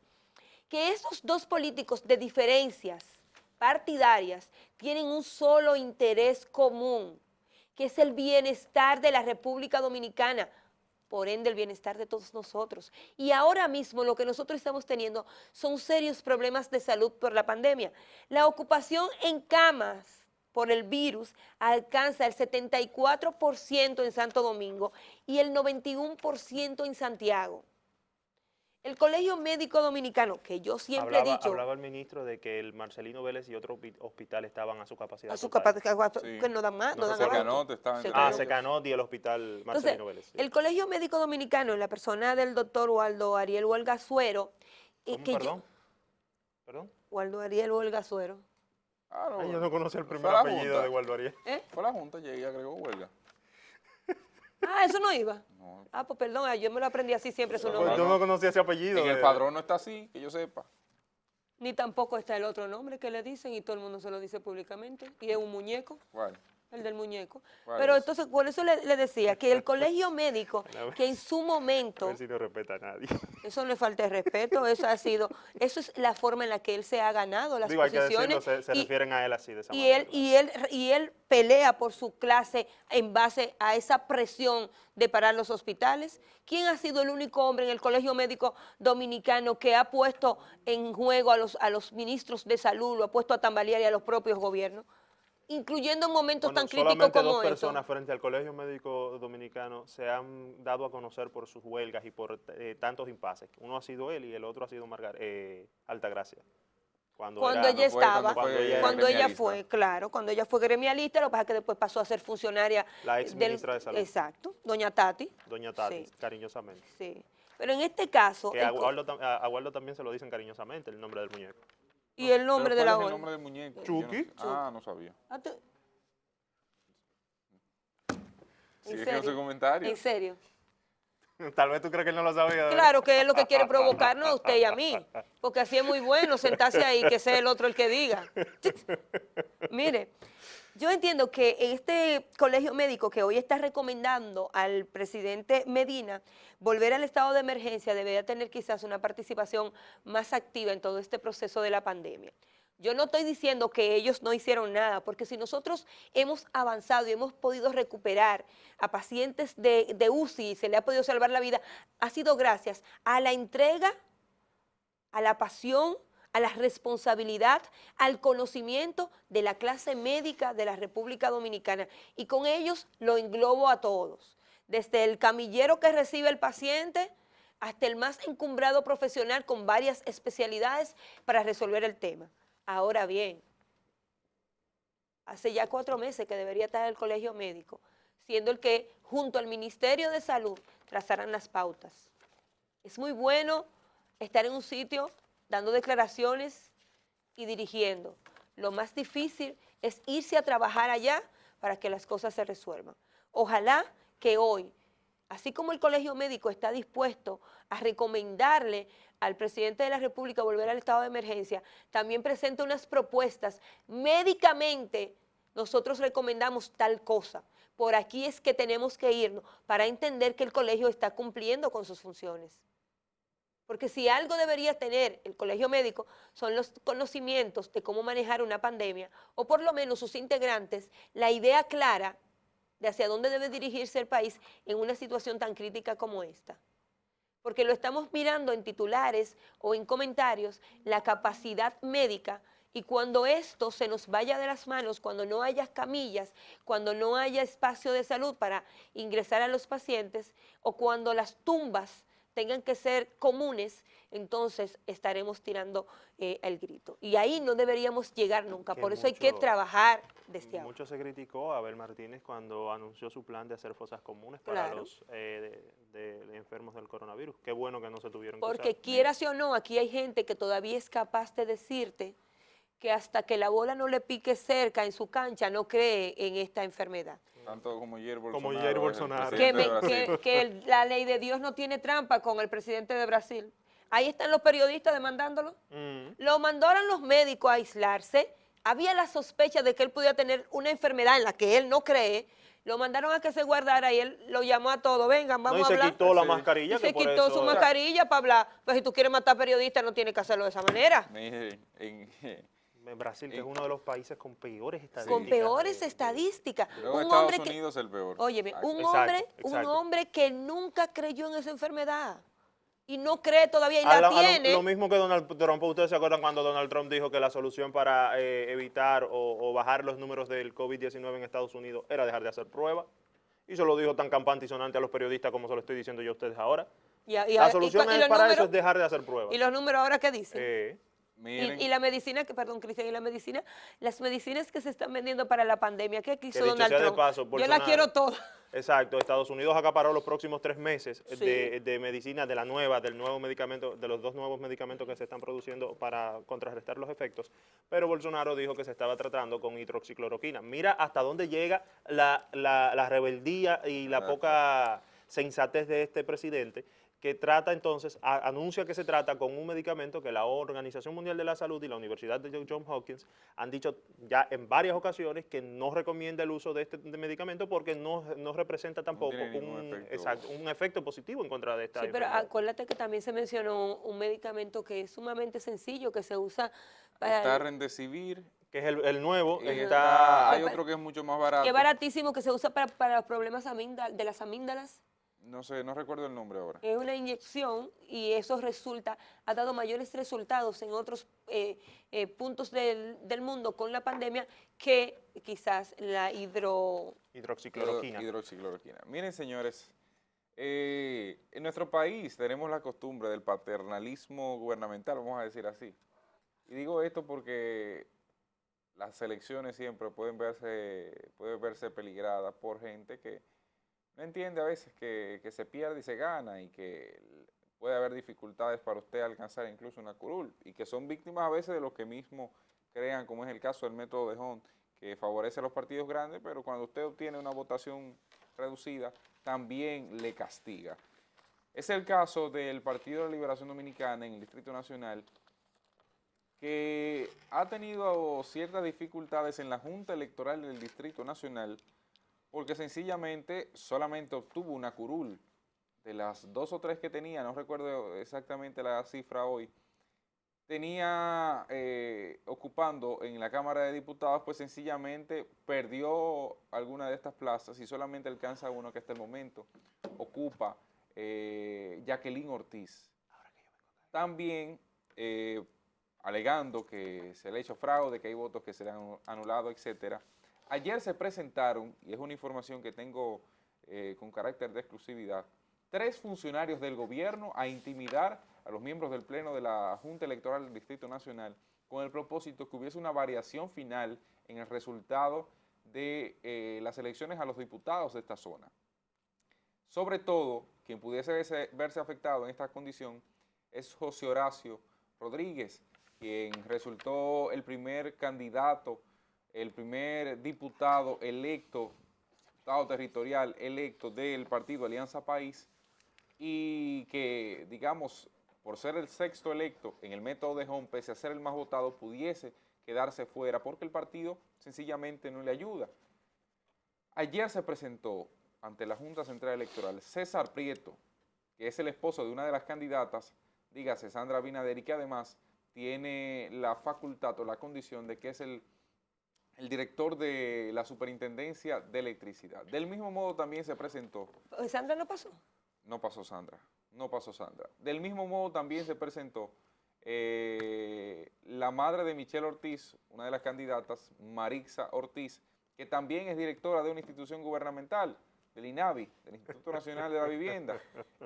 que esos dos políticos de diferencias partidarias tienen un solo interés común, que es el bienestar de la República Dominicana, por ende el bienestar de todos nosotros. Y ahora mismo lo que nosotros estamos teniendo son serios problemas de salud por la pandemia. La ocupación en camas por el virus alcanza el 74% en Santo Domingo y el 91% en Santiago. El Colegio Médico Dominicano, que yo siempre he dicho... Hablaba el ministro de que el Marcelino Vélez y otro hospital estaban a su capacidad. A su total. capacidad, Sí. que no dan más, no dan Secanote abasto. estaban Secanot y el hospital Marcelino Vélez. Entonces, el Colegio Médico Dominicano, en la persona del doctor Waldo Ariel Huelga Suero... ¿Perdón? Waldo Ariel Huelga Suero. Yo no conocía el primer Fue la apellido Junta. de Waldo Ariel. Fue la Junta y agregó huelga. Eso no iba. No. Pues perdón, yo me lo aprendí así siempre su No, nombre. Yo no conocía ese apellido. En el padrón no está así, que yo sepa. Ni tampoco está el otro nombre que le dicen y todo el mundo se lo dice públicamente. Y es un muñeco. ¿Cuál? El del muñeco. ¿Cuál Pero es? entonces, por eso le decía que el colegio médico, que en su A momento, ver si no respeta a nadie. eso no es falta de respeto, eso es la forma en la que él se ha ganado las Digo, hay que decirlo, posiciones. se refieren a él así, de esa Y manera. él pelea por su clase en base a esa presión de parar los hospitales. ¿Quién ha sido el único hombre en el Colegio Médico Dominicano que ha puesto en juego a los ministros de salud, lo ha puesto a tambalear y a los propios gobiernos? Incluyendo en momentos tan críticos solamente como dos estos. personas frente al Colegio Médico Dominicano se han dado a conocer por sus huelgas y por tantos impases. Uno ha sido él y el otro ha sido Altagracia. Cuando ella estaba, cuando ella fue, claro, cuando ella fue gremialista, lo que pasa es que después pasó a ser funcionaria. La ex ministra de Salud. Exacto, doña Tati. Doña Tati, Sí. cariñosamente. Sí. Pero en este caso, Que a Waldo también se lo dicen cariñosamente, el nombre del muñeco. y el nombre de ¿Pero la cuál es el ola. nombre del muñeco? Chucky. Yo no sé. Ah, no sabía. Ah, tú- Sí, ¿En es que no sé serio? comentarios. ¿En serio? Tal vez tú crees que él no lo sabía. ¿verdad? Claro que es lo que quiere provocarnos a usted y a mí, porque así es muy bueno sentarse ahí, que sea el otro el que diga. Mire, yo entiendo que este colegio médico que hoy está recomendando al presidente Medina volver al estado de emergencia debería tener quizás una participación más activa en todo este proceso de la pandemia. Yo no estoy diciendo que ellos no hicieron nada, porque si nosotros hemos avanzado y hemos podido recuperar a pacientes de UCI y se le ha podido salvar la vida, ha sido gracias a la entrega, a la pasión, a la responsabilidad, al conocimiento de la clase médica de la República Dominicana. Y con ellos lo englobo a todos, desde el camillero que recibe el paciente hasta el más encumbrado profesional con varias especialidades para resolver el tema. Ahora bien, hace ya 4 meses que debería estar el colegio médico, siendo el que junto al Ministerio de Salud trazaran las pautas. Es muy bueno estar en un sitio dando declaraciones y dirigiendo. Lo más difícil es irse a trabajar allá para que las cosas se resuelvan. Ojalá que hoy, así como el colegio médico está dispuesto a recomendarle al presidente de la República volver al estado de emergencia, también presente unas propuestas. Médicamente, nosotros recomendamos tal cosa. Por aquí es que tenemos que irnos para entender que el colegio está cumpliendo con sus funciones. Porque si algo debería tener el colegio médico son los conocimientos de cómo manejar una pandemia, o por lo menos sus integrantes, la idea clara de hacia dónde debe dirigirse el país en una situación tan crítica como esta. Porque lo estamos mirando en titulares o en comentarios, la capacidad médica, y cuando esto se nos vaya de las manos, cuando no haya camillas, cuando no haya espacio de salud para ingresar a los pacientes, o cuando las tumbas tengan que ser comunes, entonces estaremos tirando el grito. Y ahí no deberíamos llegar nunca, Que por eso hay que trabajar desde ahora. Mucho se criticó a Abel Martínez cuando anunció su plan de hacer fosas comunes para Claro. los de enfermos del coronavirus. Qué bueno que no se tuvieron que Porque usar. quieras o no, aquí hay gente que todavía es capaz de decirte que hasta que la bola no le pique cerca en su cancha no cree en esta enfermedad. Tanto como Jair Bolsonaro. Como Jair es el Bolsonaro. presidente de Brasil. Que la ley de Dios no tiene trampa con el presidente de Brasil. Ahí están los periodistas demandándolo. Lo mandaron los médicos a aislarse. Había la sospecha de que él podía tener una enfermedad en la que él no cree. Lo mandaron a que se guardara y él lo llamó a todos. Vengan, No, vamos y a se hablar. quitó la Sí. mascarilla. Y se que por quitó eso, su mascarilla para hablar. Pues si tú quieres matar periodistas, no tienes que hacerlo de esa manera. Miren, En Brasil, que es uno de los países con peores estadísticas. Con peores estadísticas. luego Un Estados hombre que, Unidos el peor. óyeme, un Exacto. hombre que nunca creyó en esa enfermedad y no cree todavía y A la lo tiene. mismo que Donald Trump. ¿Ustedes se acuerdan cuando Donald Trump dijo que la solución para evitar o bajar los números del COVID-19 en Estados Unidos era dejar de hacer pruebas? Y se lo dijo tan campante y sonante a los periodistas como se lo estoy diciendo yo a ustedes ahora. La solución los para eso números, es dejar de hacer pruebas. ¿y los números ahora qué dicen? Miren, Y la medicina, perdón, Cristian, y la medicina, las medicinas que se están vendiendo para la pandemia, ¿qué quiso Que dicho Donald sea de Trump? paso, Yo la Bolsonaro. quiero toda. Exacto, Estados Unidos acaparó los próximos 3 meses Sí. de medicina, del nuevo medicamento, de los 2 nuevos medicamentos que se están produciendo para contrarrestar los efectos, pero Bolsonaro dijo que se estaba tratando con hidroxicloroquina. Mira hasta dónde llega la rebeldía y la poca sensatez de este presidente, que trata entonces, anuncia que se trata con un medicamento que la Organización Mundial de la Salud y la Universidad de Johns Hopkins han dicho ya en varias ocasiones que no recomienda el uso de este medicamento porque no representa tampoco tiene ningún efecto. un efecto positivo en contra de esta Sí, pero enfermedad. acuérdate que también se mencionó un medicamento que es sumamente sencillo, que se usa para... está Remdesivir. Que es el nuevo, y está... hay otro que es mucho más barato. que es baratísimo, que se usa para los problemas de las amígdalas. No sé, no recuerdo el nombre ahora. Es una inyección y eso ha dado mayores resultados en otros puntos del mundo con la pandemia que quizás la hidroxicloroquina. Hidroxicloroquina. Miren, señores, en nuestro país tenemos la costumbre del paternalismo gubernamental, vamos a decir así. Y digo esto porque las elecciones siempre pueden verse peligradas por gente que no entiende a veces que se pierde y se gana y que puede haber dificultades para usted alcanzar incluso una curul, y que son víctimas a veces de lo que mismo crean, como es el caso del método de Hunt, que favorece a los partidos grandes, pero cuando usted obtiene una votación reducida, también le castiga. Es el caso del Partido de la Liberación Dominicana en el Distrito Nacional, que ha tenido ciertas dificultades en la Junta Electoral del Distrito Nacional, porque sencillamente solamente obtuvo una curul. De las 2 o 3 que tenía, no recuerdo exactamente la cifra hoy, tenía ocupando en la Cámara de Diputados, pues sencillamente perdió alguna de estas plazas y solamente alcanza uno que hasta el momento ocupa Jacqueline Ortiz. También alegando que se le ha hecho fraude, que hay votos que se le han anulado, etcétera. Ayer se presentaron, y es una información que tengo con carácter de exclusividad, 3 funcionarios del gobierno a intimidar a los miembros del Pleno de la Junta Electoral del Distrito Nacional con el propósito que hubiese una variación final en el resultado de las elecciones a los diputados de esta zona. Sobre todo, quien pudiese verse afectado en esta condición es José Horacio Rodríguez, quien resultó el primer candidato, el primer diputado electo, diputado territorial electo del partido Alianza País, y que, digamos, por ser el 6º electo en el método de Hunt, pese a ser el más votado, pudiese quedarse fuera porque el partido sencillamente no le ayuda. Ayer se presentó ante la Junta Central Electoral César Prieto, que es el esposo de una de las candidatas, dígase Sandra Abinader, y que además tiene la facultad o la condición de que es el director de la Superintendencia de Electricidad. Del mismo modo también se presentó. ¿Sandra no pasó? No pasó Sandra, no pasó Sandra. Del mismo modo también se presentó la madre de Michelle Ortiz, una de las candidatas, Marixa Ortiz, que también es directora de una institución gubernamental, del INAVI, del Instituto Nacional de la Vivienda.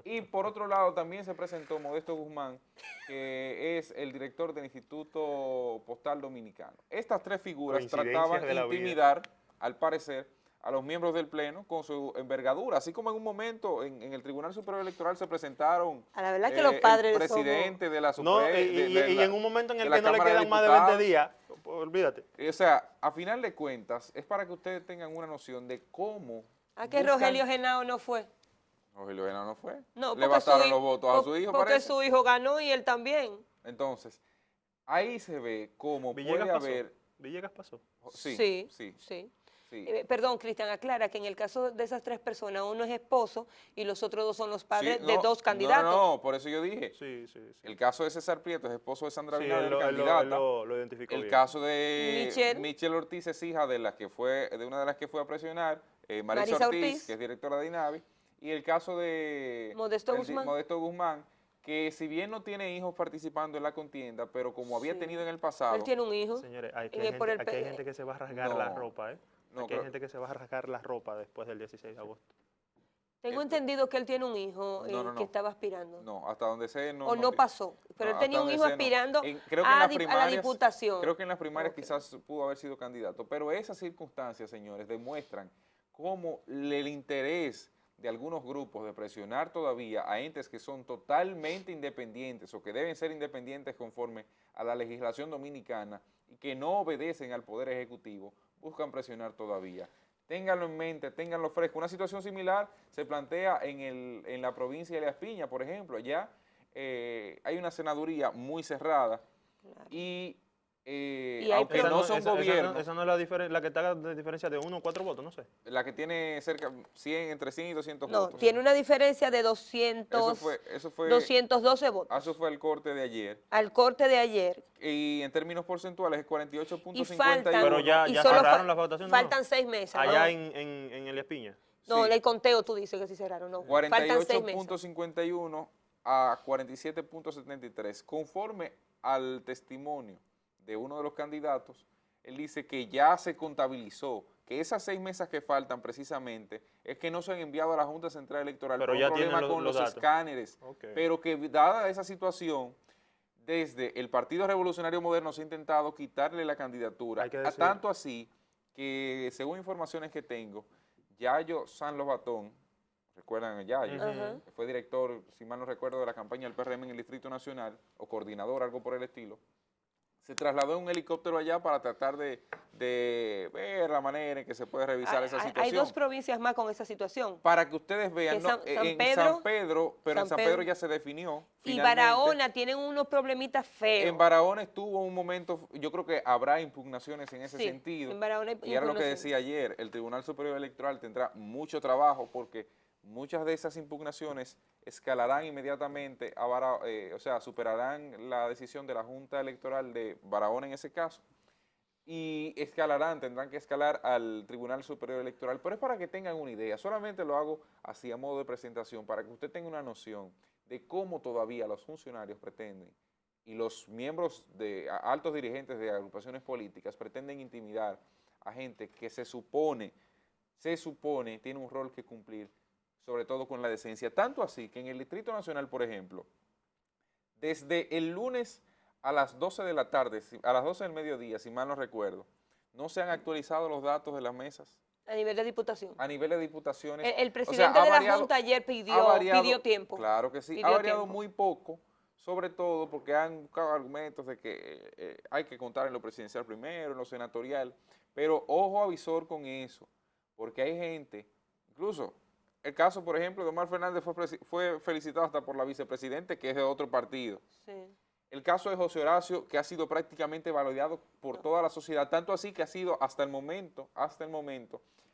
Y por otro lado también se presentó Modesto Guzmán, que es el director del Instituto Postal Dominicano. Estas 3 figuras trataban de intimidar, al parecer, a los miembros del Pleno con su envergadura, así como en un momento en el Tribunal Superior Electoral se presentaron a la verdad que los padres el presidente de la y en un momento en el que no le quedan más de 20 días, olvídate. O sea, a final de cuentas, es para que ustedes tengan una noción de cómo... ¿A qué Rogelio Genao no fue? Rogelio Genao no fue. No, le bastaron los votos a su hijo, porque parece. su hijo ganó y él también. Entonces, ahí se ve cómo Villegas puede pasó. haber... Villegas pasó. Sí. Perdón, Cristian, aclara que en el caso de esas 3 personas, uno es esposo y los otros 2 son los padres de 2 candidatos. No, por eso yo dije. Sí. El caso de César Prieto es esposo de Sandra Sí, Abinader, candidata. lo identificó El bien. caso de Michelle Ortiz es hija de una de las que fue a presionar, Marixa Ortiz, que es directora de INAVI, y el caso de Modesto Guzmán, que si bien no tiene hijos participando en la contienda, pero como había tenido en el pasado... Él tiene un hijo. Señores, aquí hay gente que se va a rasgar la ropa, ¿eh? Aquí hay gente que se va a rasgar la ropa después del 16 de agosto. Tengo entendido que él tiene un hijo que estaba aspirando. No, hasta donde sé no. O no pasó, pero él tenía un hijo aspirando a la diputación. Creo que en las primarias quizás pudo haber sido candidato, pero esas circunstancias, señores, demuestran cómo el interés de algunos grupos de presionar todavía a entes que son totalmente independientes o que deben ser independientes conforme a la legislación dominicana y que no obedecen al Poder Ejecutivo, buscan presionar todavía. Ténganlo en mente, ténganlo fresco. Una situación similar se plantea en la provincia de Elías Piña, por ejemplo. Allá hay una senaduría muy cerrada y aunque no son gobiernos... Esa no es la que está de diferencia de 1 o 4 votos, no sé. La que tiene entre 100 y 200 no, votos. No, tiene una diferencia de 212 votos. Eso fue el corte de ayer. Al corte de ayer. Y en términos porcentuales es 48.51. Pero ya cerraron las votaciones. Faltan 6 meses. Allá en Elías Piña. No, Sí. el conteo tú dices que sí cerraron, no. Faltan 6 meses. 48.51 a 47.73. Conforme al testimonio de uno de los candidatos, él dice que ya se contabilizó, que esas 6 mesas que faltan precisamente es que no se han enviado a la Junta Central Electoral pero por ya un problema tienen con los escáneres, Okay. pero que dada esa situación, desde el Partido Revolucionario Moderno se ha intentado quitarle la candidatura, a tanto así que según informaciones que tengo, Yayo San Lobatón, recuerdan ya, Ajá. fue director, si mal no recuerdo, de la campaña del PRM en el Distrito Nacional, o coordinador, algo por el estilo, se trasladó en un helicóptero allá para tratar de ver la manera en que se puede revisar esa Hay situación. dos provincias más con esa situación. Para que ustedes vean, Que ¿no? En San Pedro, pero en San San Pedro Pedro ya se definió y finalmente. Barahona tienen unos problemitas feos. En Barahona estuvo un momento, yo creo que habrá impugnaciones en ese Sí, sentido. en Barahona hay Y era lo que impugnaciones. decía ayer, el Tribunal Superior Electoral tendrá mucho trabajo porque muchas de esas impugnaciones escalarán inmediatamente a o sea, superarán la decisión de la Junta Electoral de Barahona en ese caso y escalarán, tendrán que escalar al Tribunal Superior Electoral, pero es para que tengan una idea, solamente lo hago así a modo de presentación, para que usted tenga una noción de cómo todavía los funcionarios pretenden y los miembros de altos dirigentes de agrupaciones políticas pretenden intimidar a gente que se supone tiene un rol que cumplir, sobre todo con la decencia, tanto así que en el Distrito Nacional, por ejemplo, desde el lunes a las 12 de la tarde, a las 12 del mediodía, si mal no recuerdo, no se han actualizado los datos de las mesas A nivel de diputación. a nivel de diputaciones. El O presidente sea, de la variado, Junta ayer ha variado, pidió tiempo. claro que sí, ha Pidió variado tiempo. muy poco, sobre todo porque han buscado argumentos de que hay que contar en lo presidencial primero, en lo senatorial, pero ojo avisor con eso, porque hay gente, incluso el caso, por ejemplo, de Omar Fernández fue felicitado hasta por la vicepresidente, que es de otro partido. Sí. El caso de José Horacio, que ha sido prácticamente valorado por toda la sociedad, tanto así que ha sido hasta el momento,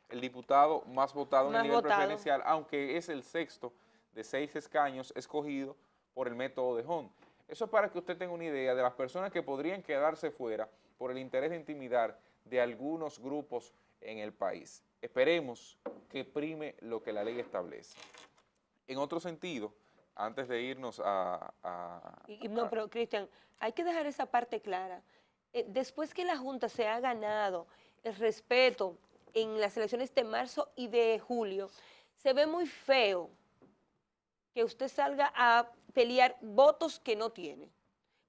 el diputado más votado en el Más nivel votado. preferencial, aunque es el sexto de 6 escaños escogido por el método de Hond. Eso es para que usted tenga una idea de las personas que podrían quedarse fuera por el interés de intimidar de algunos grupos en el país. Esperemos que prime lo que la ley establece. En otro sentido, antes de irnos No, pero Cristian, hay que dejar esa parte clara. Después que la Junta se ha ganado el respeto en las elecciones de marzo y de julio, se ve muy feo que usted salga a pelear votos que no tiene.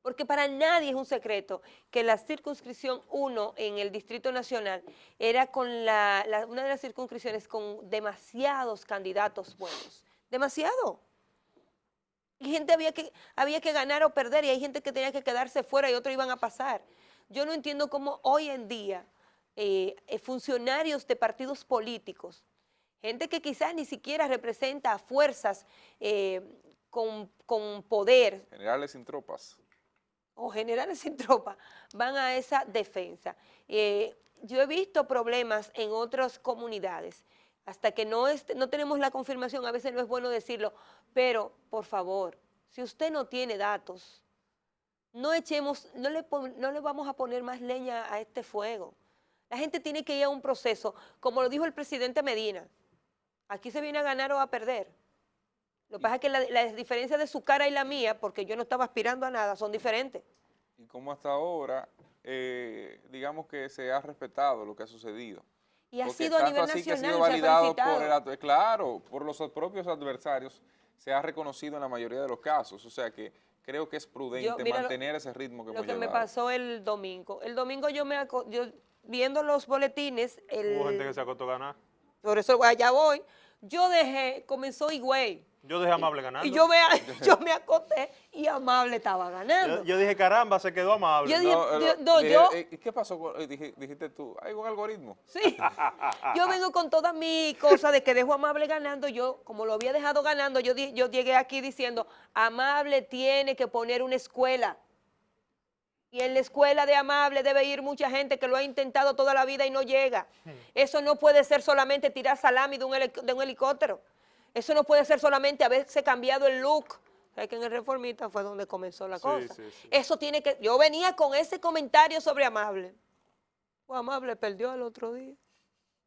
Porque para nadie es un secreto que la circunscripción 1 en el Distrito Nacional era con una de las circunscripciones con demasiados candidatos buenos. Demasiado. Y gente había que ganar o perder y hay gente que tenía que quedarse fuera y otros iban a pasar. Yo no entiendo cómo hoy en día funcionarios de partidos políticos, gente que quizás ni siquiera representa a fuerzas con poder generales sin tropas. o generales sin tropa, van a esa defensa. Yo he visto problemas en otras comunidades. Hasta que no tenemos la confirmación, a veces no es bueno decirlo, pero por favor, si usted no tiene datos, no le vamos a poner más leña a este fuego. La gente tiene que ir a un proceso, como lo dijo el presidente Medina, aquí se viene a ganar o a perder. Lo que pasa es que la diferencia de su cara y la mía, porque yo no estaba aspirando a nada, son diferentes. Y como hasta ahora, digamos que se ha respetado lo que ha sucedido. Y ha Porque sido a tanto nivel así que ha nacional, sido se ha validado felicitado. claro, por los propios adversarios, se ha reconocido en la mayoría de los casos. O sea que creo que es prudente Mira mantener ese ritmo que lo hemos que me llevado. pasó el domingo. El domingo yo viendo los boletines, Hubo gente que se acostó a ganar. por eso allá voy, yo comenzó Higüey. Yo dejé a Amable ganando. Y yo me acosté y Amable estaba ganando. Yo dije, caramba, se quedó Amable. Yo dije, ¿Qué pasó? Dijiste tú, ¿hay un algoritmo? sí, yo vengo con toda mi cosa de que dejo a Amable ganando. Yo, como lo había dejado ganando, yo llegué aquí diciendo, Amable tiene que poner una escuela. Y en la escuela de Amable debe ir mucha gente que lo ha intentado toda la vida y no llega. Eso no puede ser solamente tirar salami de un helicóptero. Eso no puede ser solamente haberse cambiado el look. ¿Sabes que en el Reformista fue donde comenzó la cosa? Sí, sí. Eso tiene que... Yo venía con ese comentario sobre Amable. Pues Amable perdió el otro día.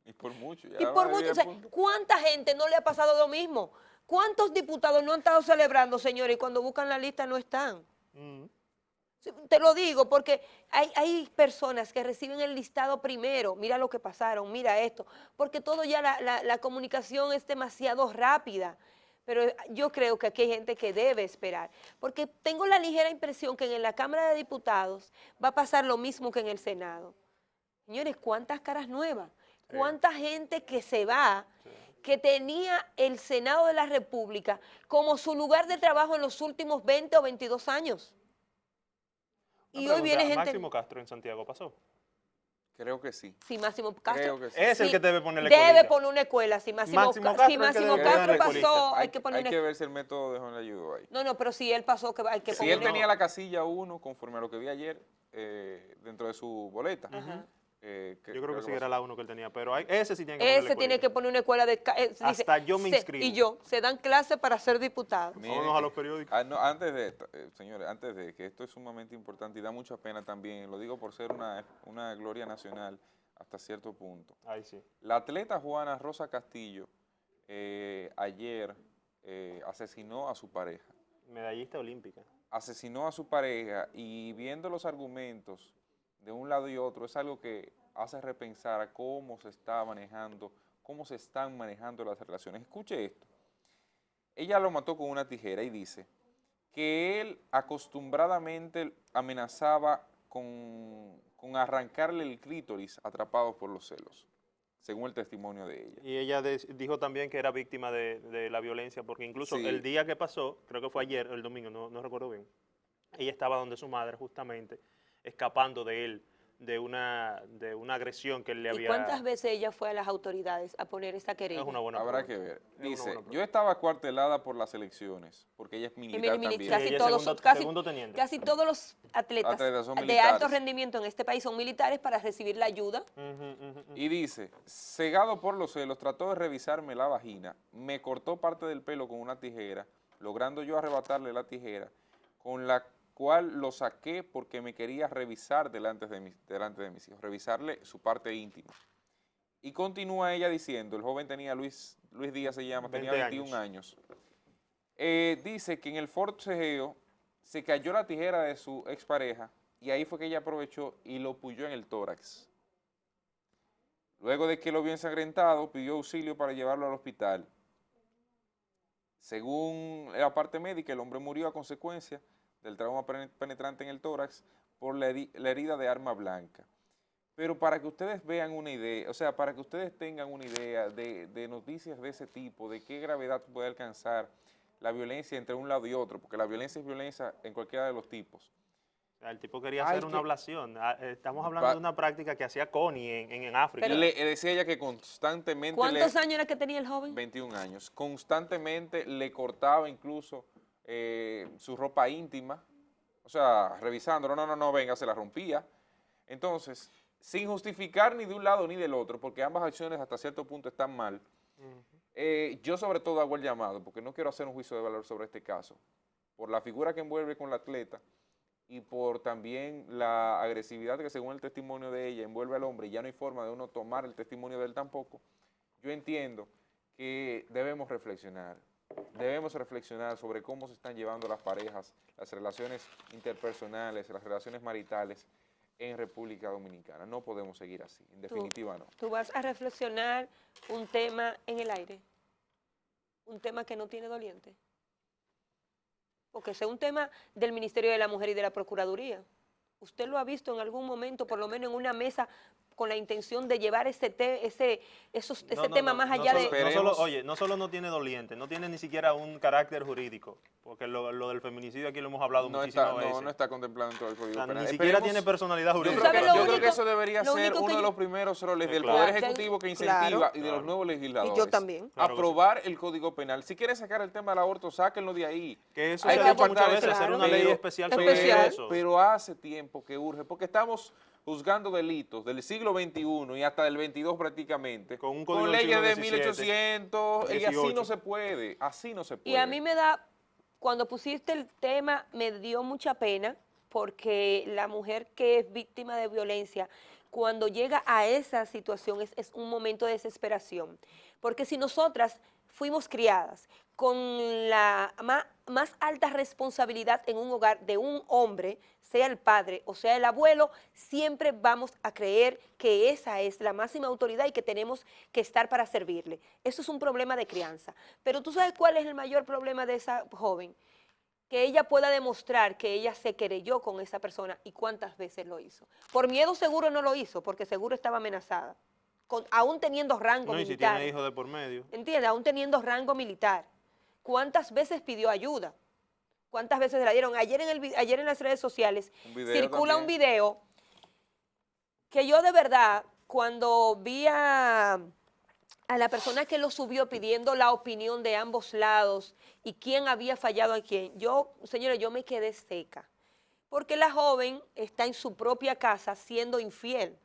Y por mucho. Y por mucho. O sea, ¿cuánta gente no le ha pasado lo mismo? ¿Cuántos diputados no han estado celebrando, señores, y cuando buscan la lista no están? Te lo digo porque hay personas que reciben el listado primero, mira lo que pasaron, mira esto, porque todo ya la comunicación es demasiado rápida, pero yo creo que aquí hay gente que debe esperar, porque tengo la ligera impresión que en la Cámara de Diputados va a pasar lo mismo que en el Senado. Señores, ¿cuántas caras nuevas? ¿Cuánta gente que se va que tenía el Senado de la República como su lugar de trabajo en los últimos 20 o 22 años. Una Y hoy viene pregunta, gente... ¿Máximo Castro en Santiago pasó? Creo que sí. Sí, Máximo Castro. Creo que sí. Es el Sí, que debe poner la debe escuelita. poner una escuela. Si Máximo, Máximo si Castro es el que Máximo debe Castro poner la pasó, escuelita. hay que poner Hay una que ver si el método de Juan le ayudó ahí. No, pero si él pasó, que hay que Si poner él una- tenía la casilla 1, conforme a lo que vi ayer, dentro de su boleta. Ajá. Yo creo que sí pasó. era la 1 que él tenía, pero ese sí tiene que poner la Ese tiene escuelita. que poner una escuela de... Hasta yo me inscribo. Y yo, se dan clases para ser diputados. Miren, Vámonos a los periódicos. no, antes de esto, señores, antes de que esto es sumamente importante y da mucha pena también, lo digo por ser una gloria nacional hasta cierto punto. Ahí sí. La atleta Juana Rosa Castillo ayer asesinó a su pareja. Medallista olímpica. Asesinó a su pareja y viendo los argumentos de un lado y otro es algo que hace repensar a cómo se está manejando, cómo se están manejando las relaciones. Escuche esto. Ella lo mató con una tijera y dice que él acostumbradamente amenazaba con arrancarle el clítoris atrapado por los celos, según el testimonio de ella. Y ella dijo también que era víctima de la violencia, porque incluso Sí. el día que pasó, creo que fue ayer, el domingo, no recuerdo bien, ella estaba donde su madre justamente, escapando de él, de una agresión que él le ¿Y había... cuántas veces ella fue a las autoridades a poner esa querella? Es una buena Habrá pregunta. que ver. Es una Dice, buena yo pregunta. estaba acuartelada por las elecciones, porque ella es militar también. Sí, Casi ella es todos, segundo teniente. casi todos los atletas Atletas son de militares. alto rendimiento en este país son militares para recibir la ayuda. Y dice, cegado por los celos, trató de revisarme la vagina, me cortó parte del pelo con una tijera, logrando yo arrebatarle la tijera, con la cual lo saqué porque me quería revisar delante de mis hijos, revisarle su parte íntima. Y continúa ella diciendo, el joven tenía, Luis Díaz se llama, tenía 20 21 años. Dice que en el forcejeo se cayó la tijera de su expareja y ahí fue que ella aprovechó y lo puyó en el tórax. Luego de que lo vio ensangrentado, pidió auxilio para llevarlo al hospital. Según la parte médica, el hombre murió a consecuencia del trauma penetrante en el tórax por la herida de arma blanca. Pero para que ustedes vean una idea, o sea, para que ustedes tengan una idea de noticias de ese tipo, de qué gravedad puede alcanzar la violencia entre un lado y otro, porque la violencia es violencia en cualquiera de los tipos. El tipo quería Ay, hacer una que- ablación. Estamos hablando de una práctica que hacía Connie en África. Pero- Le decía ella que constantemente... ¿Cuántos años era que tenía el joven? 21 años. Constantemente le cortaba incluso su ropa íntima, o sea, revisándolo, no, venga, se la rompía. Entonces, sin justificar ni de un lado ni del otro, porque ambas acciones hasta cierto punto están mal, yo sobre todo hago el llamado, porque no quiero hacer un juicio de valor sobre este caso, por la figura que envuelve con la atleta y por también la agresividad que según el testimonio de ella envuelve al hombre y ya no hay forma de uno tomar el testimonio de él tampoco. Yo entiendo que debemos reflexionar sobre cómo se están llevando las parejas, las relaciones interpersonales, las relaciones maritales en República Dominicana. No podemos seguir así, en definitiva no. Tú vas a reflexionar un tema en el aire, un tema que no tiene doliente, porque sea un tema del Ministerio de la Mujer y de la Procuraduría. ¿Usted lo ha visto en algún momento, por lo menos en una mesa, con la intención de llevar ese tema más allá de... No solo no tiene doliente, no tiene ni siquiera un carácter jurídico, porque lo del feminicidio aquí lo hemos hablado muchísimas veces. No está contemplado en todo el Código O sea, Penal. ni siquiera Esperemos- tiene personalidad Yo jurídica. creo, ¿Sabe que, lo yo creo único- que eso debería lo ser único uno que de yo- los primeros roles del Claro. Poder Ejecutivo que incentiva Claro. y de los Claro. nuevos legisladores. Y yo también. Claro que sí. Aprobar el Código Penal. Si quiere sacar el tema del aborto, sáquenlo de ahí. Que eso Hay se que ha dicho muchas apartar veces, eso. hacer una ley Pero- especial sobre Especial. eso. Pero hace tiempo que urge, porque estamos juzgando delitos del siglo XXI y hasta del XXII prácticamente, Con un código del leyes siglo de 17, 1800, y así 18. no se puede, así no se puede. Y a mí me da, cuando pusiste el tema, me dio mucha pena, porque la mujer que es víctima de violencia, cuando llega a esa situación es un momento de desesperación. Porque si nosotras fuimos criadas con la más alta responsabilidad en un hogar de un hombre, sea el padre o sea el abuelo, siempre vamos a creer que esa es la máxima autoridad y que tenemos que estar para servirle. Eso es un problema de crianza. Pero ¿tú sabes cuál es el mayor problema de esa joven? Que ella pueda demostrar que ella se querelló con esa persona y cuántas veces lo hizo. Por miedo seguro no lo hizo, porque seguro estaba amenazada. aún teniendo rango No, y si militar. tiene hijos de por medio. ¿Entiendes? Aún teniendo rango militar. ¿Cuántas veces pidió ayuda? ¿Cuántas veces la dieron? Ayer en las redes sociales circula un video que yo de verdad, cuando vi a la persona que lo subió pidiendo la opinión de ambos lados y quién había fallado a quién, señores, yo me quedé seca. Porque la joven está en su propia casa siendo infiel.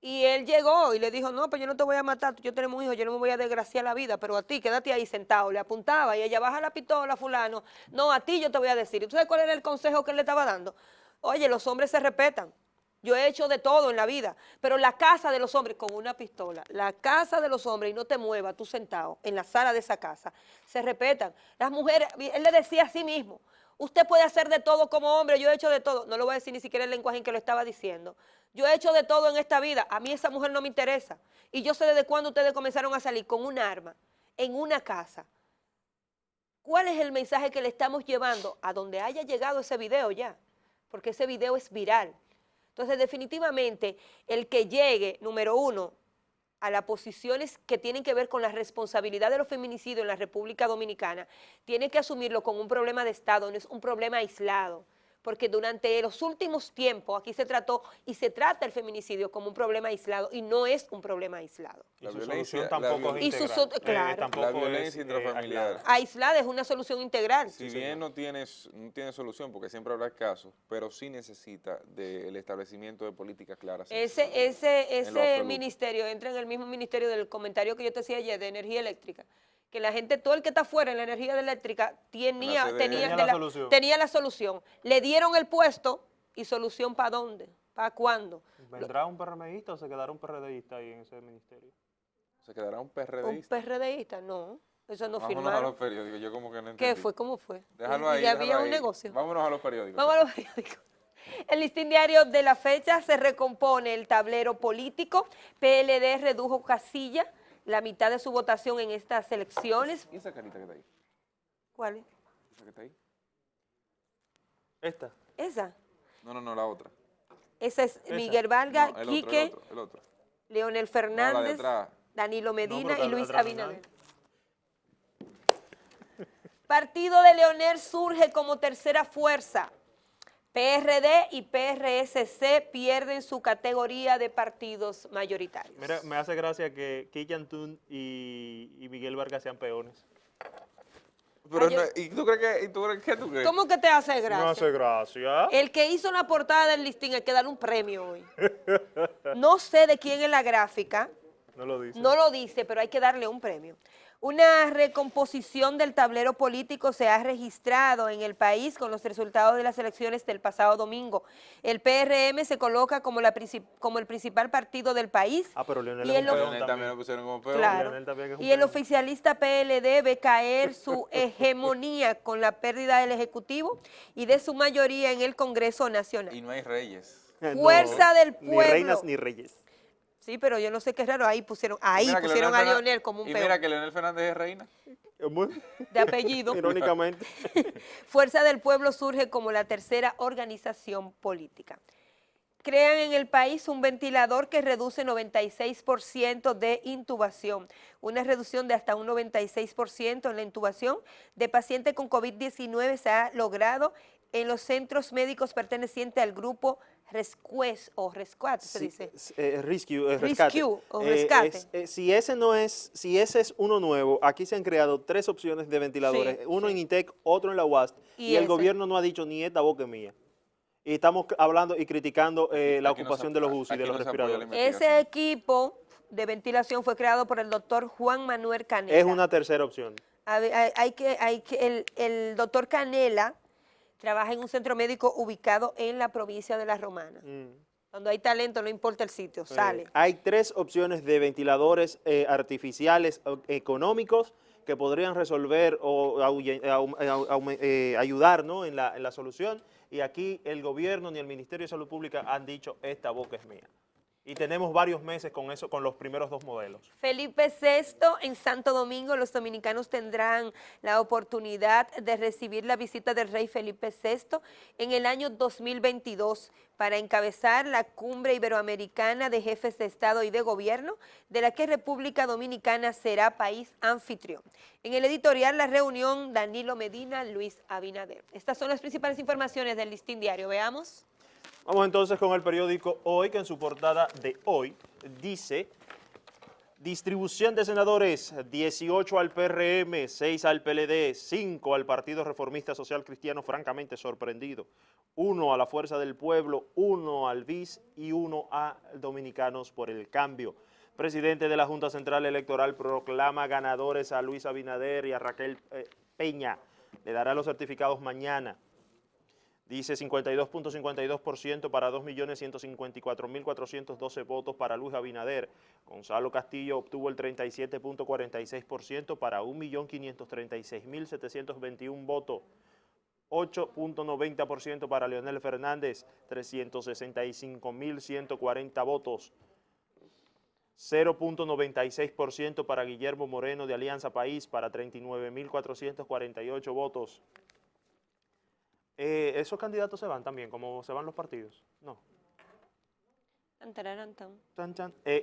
Y él llegó y le dijo, no, pues yo no te voy a matar, yo tenemos un hijo, yo no me voy a desgraciar la vida, pero a ti, quédate ahí sentado. Le apuntaba y ella baja la pistola, fulano. No, a ti yo te voy a decir. ¿Y tú sabes cuál era el consejo que él le estaba dando? Oye, los hombres se respetan. Yo he hecho de todo en la vida, pero la casa de los hombres, con una pistola, la casa de los hombres, y no te muevas, tú sentado en la sala de esa casa, se respetan. Las mujeres, él le decía a sí mismo, usted puede hacer de todo como hombre, yo he hecho de todo. No lo voy a decir ni siquiera el lenguaje en que lo estaba diciendo. Yo he hecho de todo en esta vida, a mí esa mujer no me interesa. Y yo sé desde cuándo ustedes comenzaron a salir con un arma en una casa. ¿Cuál es el mensaje que le estamos llevando a donde haya llegado ese video ya? Porque ese video es viral. Entonces, definitivamente, el que llegue, número uno, a las posiciones que tienen que ver con la responsabilidad de los feminicidios en la República Dominicana, tiene que asumirlo como un problema de Estado, no es un problema aislado. Porque durante los últimos tiempos aquí se trató y se trata el feminicidio como un problema aislado y no es un problema aislado. Y su solución tampoco es Y su integral. claro. Tampoco La violencia es, intrafamiliar. Aislada es una solución integral. Si bien no tiene solución, porque siempre habrá casos, pero sí necesita del establecimiento de políticas claras. Ese ministerio entra en el mismo ministerio del comentario que yo te decía ayer de energía eléctrica, que la gente, todo el que está fuera en la energía eléctrica tenía la solución. Le dieron el puesto y solución ¿para dónde? ¿Para cuándo? ¿Vendrá un PRMista o se quedará un PRDista ahí en ese ministerio? ¿Se quedará un PRDista? ¿Un PRDista? No, eso no Vámonos firmaron. a los periódicos, yo como que no entendí. ¿Qué fue? ¿Cómo fue? Déjalo ahí, ¿Ya déjalo había un ahí. negocio? Vámonos a los periódicos. Vamos a los periódicos. El listín diario de la fecha se recompone el tablero político. PLD redujo casilla, la mitad de su votación en estas elecciones. ¿Y esa carita que está ahí? ¿Cuál es? ¿Esa que está ahí? ¿Esta? ¿Esa? No, la otra. Esa es Miguel Vargas, No, Quique, el otro. Leonel No, la de Fernández, atrás. Danilo Medina pero y Luis atrás no Abinader. Partido de Leonel surge como tercera fuerza. PRD y PRSC pierden su categoría de partidos mayoritarios. Mira, me hace gracia que Kiki Antún y Miguel Vargas sean peones. Pero yo- ¿y tú crees qué tú crees? ¿Cómo que te hace gracia? No hace gracia. El que hizo la portada del listín hay que darle un premio hoy. No sé de quién es la gráfica, No lo dice. no lo dice, pero hay que darle un premio. Una recomposición del tablero político se ha registrado en el país con los resultados de las elecciones del pasado domingo. El PRM se coloca como el principal partido del país. Pero Leonel y es el un of- peón Leonel también lo pusieron como peor. Claro. Leonel también es un Y el peón. oficialista PLD ve caer su hegemonía con la pérdida del Ejecutivo y de su mayoría en el Congreso Nacional. Y no hay reyes. Fuerza del Ni pueblo. reinas ni reyes. Sí, pero yo no sé qué raro, ahí pusieron Mira que a Fernández- Leonel como un Y peón mira que Leonel Fernández es reina. de apellido. Irónicamente. Fuerza del Pueblo surge como la tercera organización política. Crean en el país un ventilador que reduce 96% de intubación, una reducción de hasta un 96% en la intubación de pacientes con COVID-19 se ha logrado en los centros médicos pertenecientes al grupo Rescues o Rescate, se dice. Rescue, Rescue o rescate. Si ese es uno nuevo, aquí se han creado 3 opciones de ventiladores, Sí, uno sí. en INTEC, otro en la UAST, Y y el ese. gobierno no ha dicho ni esta boca es mía. Y estamos hablando y criticando la Aquí no ocupación se- de los UCI, aquí de los no se apoya la respiradores. investigación. Ese equipo de ventilación fue creado por el doctor Juan Manuel Canela. Es una tercera opción. El doctor Canela trabaja en un centro médico ubicado en la provincia de La Romana. Cuando hay talento, no importa el sitio, sale. Hay 3 opciones de ventiladores artificiales económicos que podrían resolver o ayudar, ¿no?, en la solución. Y aquí el gobierno ni el Ministerio de Salud Pública han dicho, esta boca es mía. y tenemos varios meses con eso, con los primeros dos modelos. Felipe VI en Santo Domingo, los dominicanos tendrán la oportunidad de recibir la visita del rey Felipe VI en el año 2022 para encabezar la cumbre iberoamericana de jefes de Estado y de Gobierno, de la que República Dominicana será país anfitrión. En el editorial La Reunión, Danilo Medina, Luis Abinader. Estas son las principales informaciones del Listín Diario. Veamos. Vamos entonces con el periódico Hoy, que en su portada de hoy dice: distribución de senadores, 18 al PRM, 6 al PLD, 5 al Partido Reformista Social Cristiano, francamente sorprendido, 1 a la Fuerza del Pueblo, 1 al BIS y 1 a Dominicanos por el Cambio. Presidente de la Junta Central Electoral proclama ganadores a Luis Abinader y a Raquel Peña. Le dará los certificados mañana. Dice 52.52% para 2.154.412 votos para Luis Abinader. Gonzalo Castillo obtuvo el 37.46% para 1.536.721 votos. 8.90% para Leonel Fernández, 365.140 votos. 0.96% para Guillermo Moreno de Alianza País para 39.448 votos. ¿Esos candidatos se van también, como se van los partidos? No.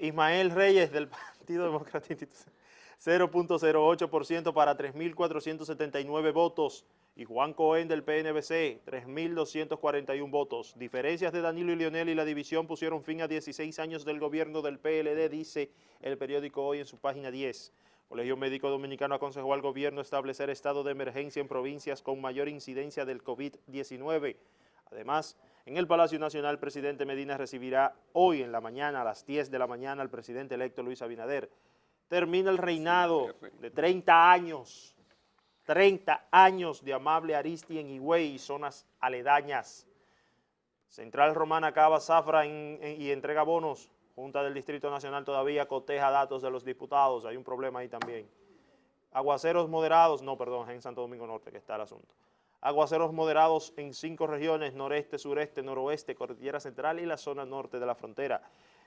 Ismael Reyes del Partido Demócrata Institucional, 0.08% para 3.479 votos. Y Juan Cohen del PNBC, 3.241 votos. Diferencias de Danilo y Leonel y la división pusieron fin a 16 años del gobierno del PLD, dice el periódico Hoy en su página 10. Colegio Médico Dominicano aconsejó al gobierno establecer estado de emergencia en provincias con mayor incidencia del COVID-19. Además, en el Palacio Nacional, el presidente Medina recibirá hoy en la mañana, a las 10 de la mañana, al presidente electo Luis Abinader. Termina el reinado de 30 años de Amable Aristi en Higüey y zonas aledañas. Central Romana acaba zafra y entrega bonos. Junta del Distrito Nacional todavía coteja datos de los diputados, hay un problema ahí también. Aguaceros moderados, en Santo Domingo Norte que está el asunto. Aguaceros moderados en 5 regiones, noreste, sureste, noroeste, cordillera central y la zona norte de la frontera.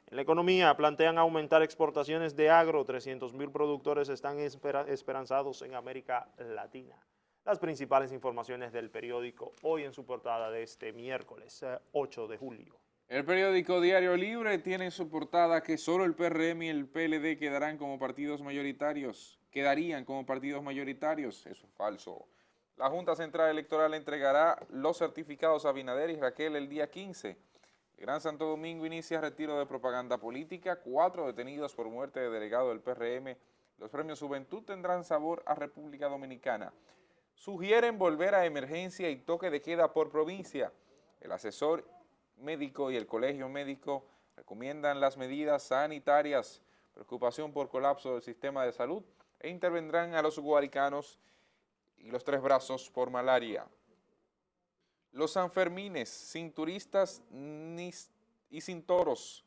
En la economía plantean aumentar exportaciones de agro, 300.000 productores están esperanzados en América Latina. Las principales informaciones del periódico Hoy en su portada de este miércoles 8 de julio. El periódico Diario Libre tiene en su portada que solo el PRM y el PLD quedarían como partidos mayoritarios. Eso es falso. La Junta Central Electoral entregará los certificados a Abinader y Raquel el día 15. El Gran Santo Domingo inicia retiro de propaganda política. 4 detenidos por muerte de delegado del PRM. Los premios Juventud tendrán sabor a República Dominicana. Sugieren volver a emergencia y toque de queda por provincia. El asesor médico y el colegio médico recomiendan las medidas sanitarias, preocupación por colapso del sistema de salud e intervendrán a los guaricanos y los Tres Brazos por malaria. Los Sanfermines, sin turistas y sin toros,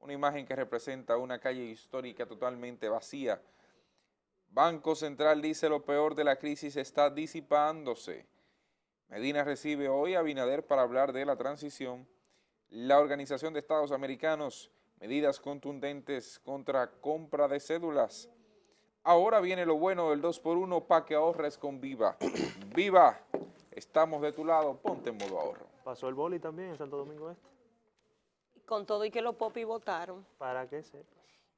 una imagen que representa una calle histórica totalmente vacía. Banco Central dice lo peor de la crisis está disipándose. Medina recibe hoy a Abinader para hablar de la transición. La Organización de Estados Americanos, medidas contundentes contra compra de cédulas. Ahora viene lo bueno del 2x1 para que ahorres con Viva. Viva, estamos de tu lado, ponte en modo ahorro. Pasó el boli también en Santo Domingo Este. Con todo y que los popis votaron. ¿Para qué sepas?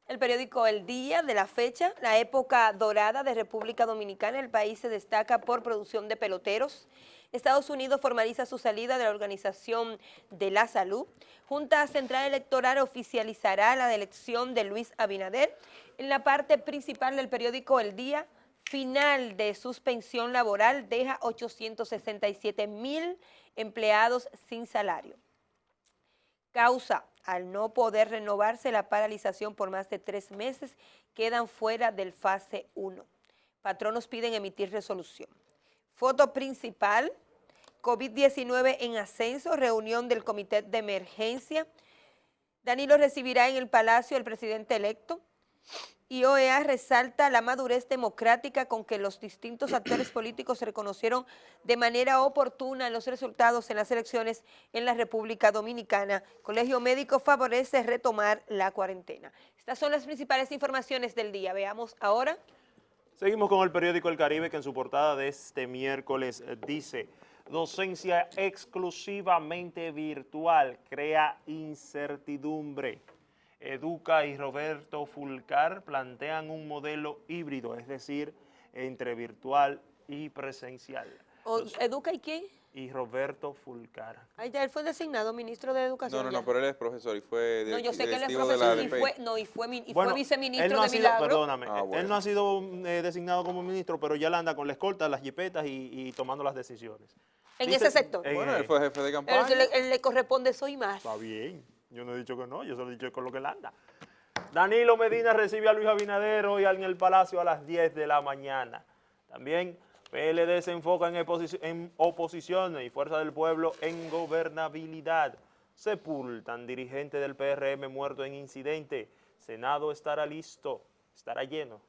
El periódico El Día de la fecha, la época dorada de República Dominicana, el país se destaca por producción de peloteros. Estados Unidos formaliza su salida de la Organización de la Salud. Junta Central Electoral oficializará la elección de Luis Abinader. En la parte principal del periódico El Día, final de suspensión laboral deja 867.000 empleados sin salario. Causa: al no poder renovarse la paralización por más de 3 meses, quedan fuera del fase 1. Patronos piden emitir resolución. Foto principal: COVID-19 en ascenso, reunión del comité de emergencia. Danilo recibirá en el Palacio al presidente electo. y OEA resalta la madurez democrática con que los distintos actores políticos reconocieron de manera oportuna los resultados en las elecciones en la República Dominicana. Colegio Médico favorece retomar la cuarentena. Estas son las principales informaciones del día. Veamos ahora. Seguimos con el periódico El Caribe, que en su portada de este miércoles dice: docencia exclusivamente virtual crea incertidumbre. Educa y Roberto Fulcar plantean un modelo híbrido, es decir, entre virtual y presencial. ¿Educa y quién? Y Roberto Fulcar. Ay, ya él fue designado ministro de Educación. No, ya. pero él es profesor y fue No, yo sé que él es directivo de la profesor y ADP. fue viceministro él no de ha sido, Milagro. perdóname, Bueno. él no ha sido designado como ministro, pero ya le anda con la escolta, las jipetas y tomando las decisiones. En Dice- ese sector. Bueno, él fue jefe de Él campaña. le corresponde eso y más. Está bien, yo no he dicho que no, yo solo he dicho con lo que él anda. Danilo Medina recibe a Luis Abinader hoy en el Palacio a las 10 de la mañana. También PLD se enfoca en oposición y Fuerza del Pueblo en gobernabilidad. Sepultan dirigente del PRM muerto en incidente. Senado estará listo, estará lleno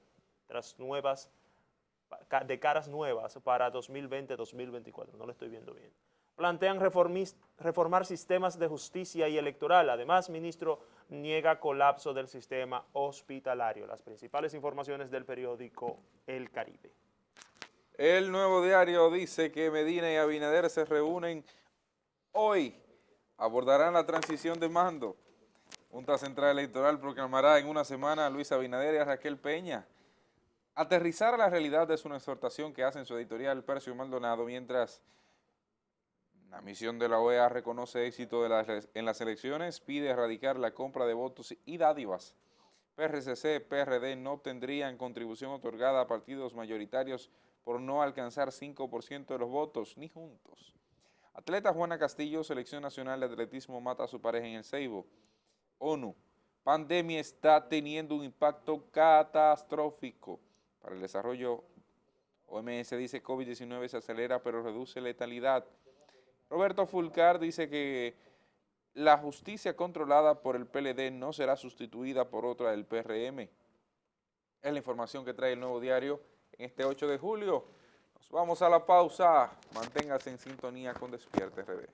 de caras nuevas para 2020-2024. No lo estoy viendo bien. Plantean reformar sistemas de justicia y electoral. Además, ministro niega colapso del sistema hospitalario. Las principales informaciones del periódico El Caribe. El Nuevo Diario dice que Medina y Abinader se reúnen hoy. Abordarán la transición de mando. Junta Central Electoral proclamará en una semana a Luis Abinader y a Raquel Peña. Aterrizar a la realidad es una exhortación que hace en su editorial Percio Maldonado, mientras la misión de la OEA reconoce éxito en las elecciones, pide erradicar la compra de votos y dádivas. PRCC, PRD no obtendrían contribución otorgada a partidos mayoritarios por no alcanzar 5% de los votos, ni juntos. Atleta Juana Castillo, Selección Nacional de Atletismo, mata a su pareja en el Ceibo. ONU, pandemia está teniendo un impacto catastrófico para el desarrollo. OMS dice COVID-19 se acelera pero reduce letalidad. Roberto Fulcar dice que la justicia controlada por el PLD no será sustituida por otra del PRM. Es la información que trae el Nuevo Diario en este 8 de julio. Nos vamos a la pausa. Manténgase en sintonía con Despierta RD.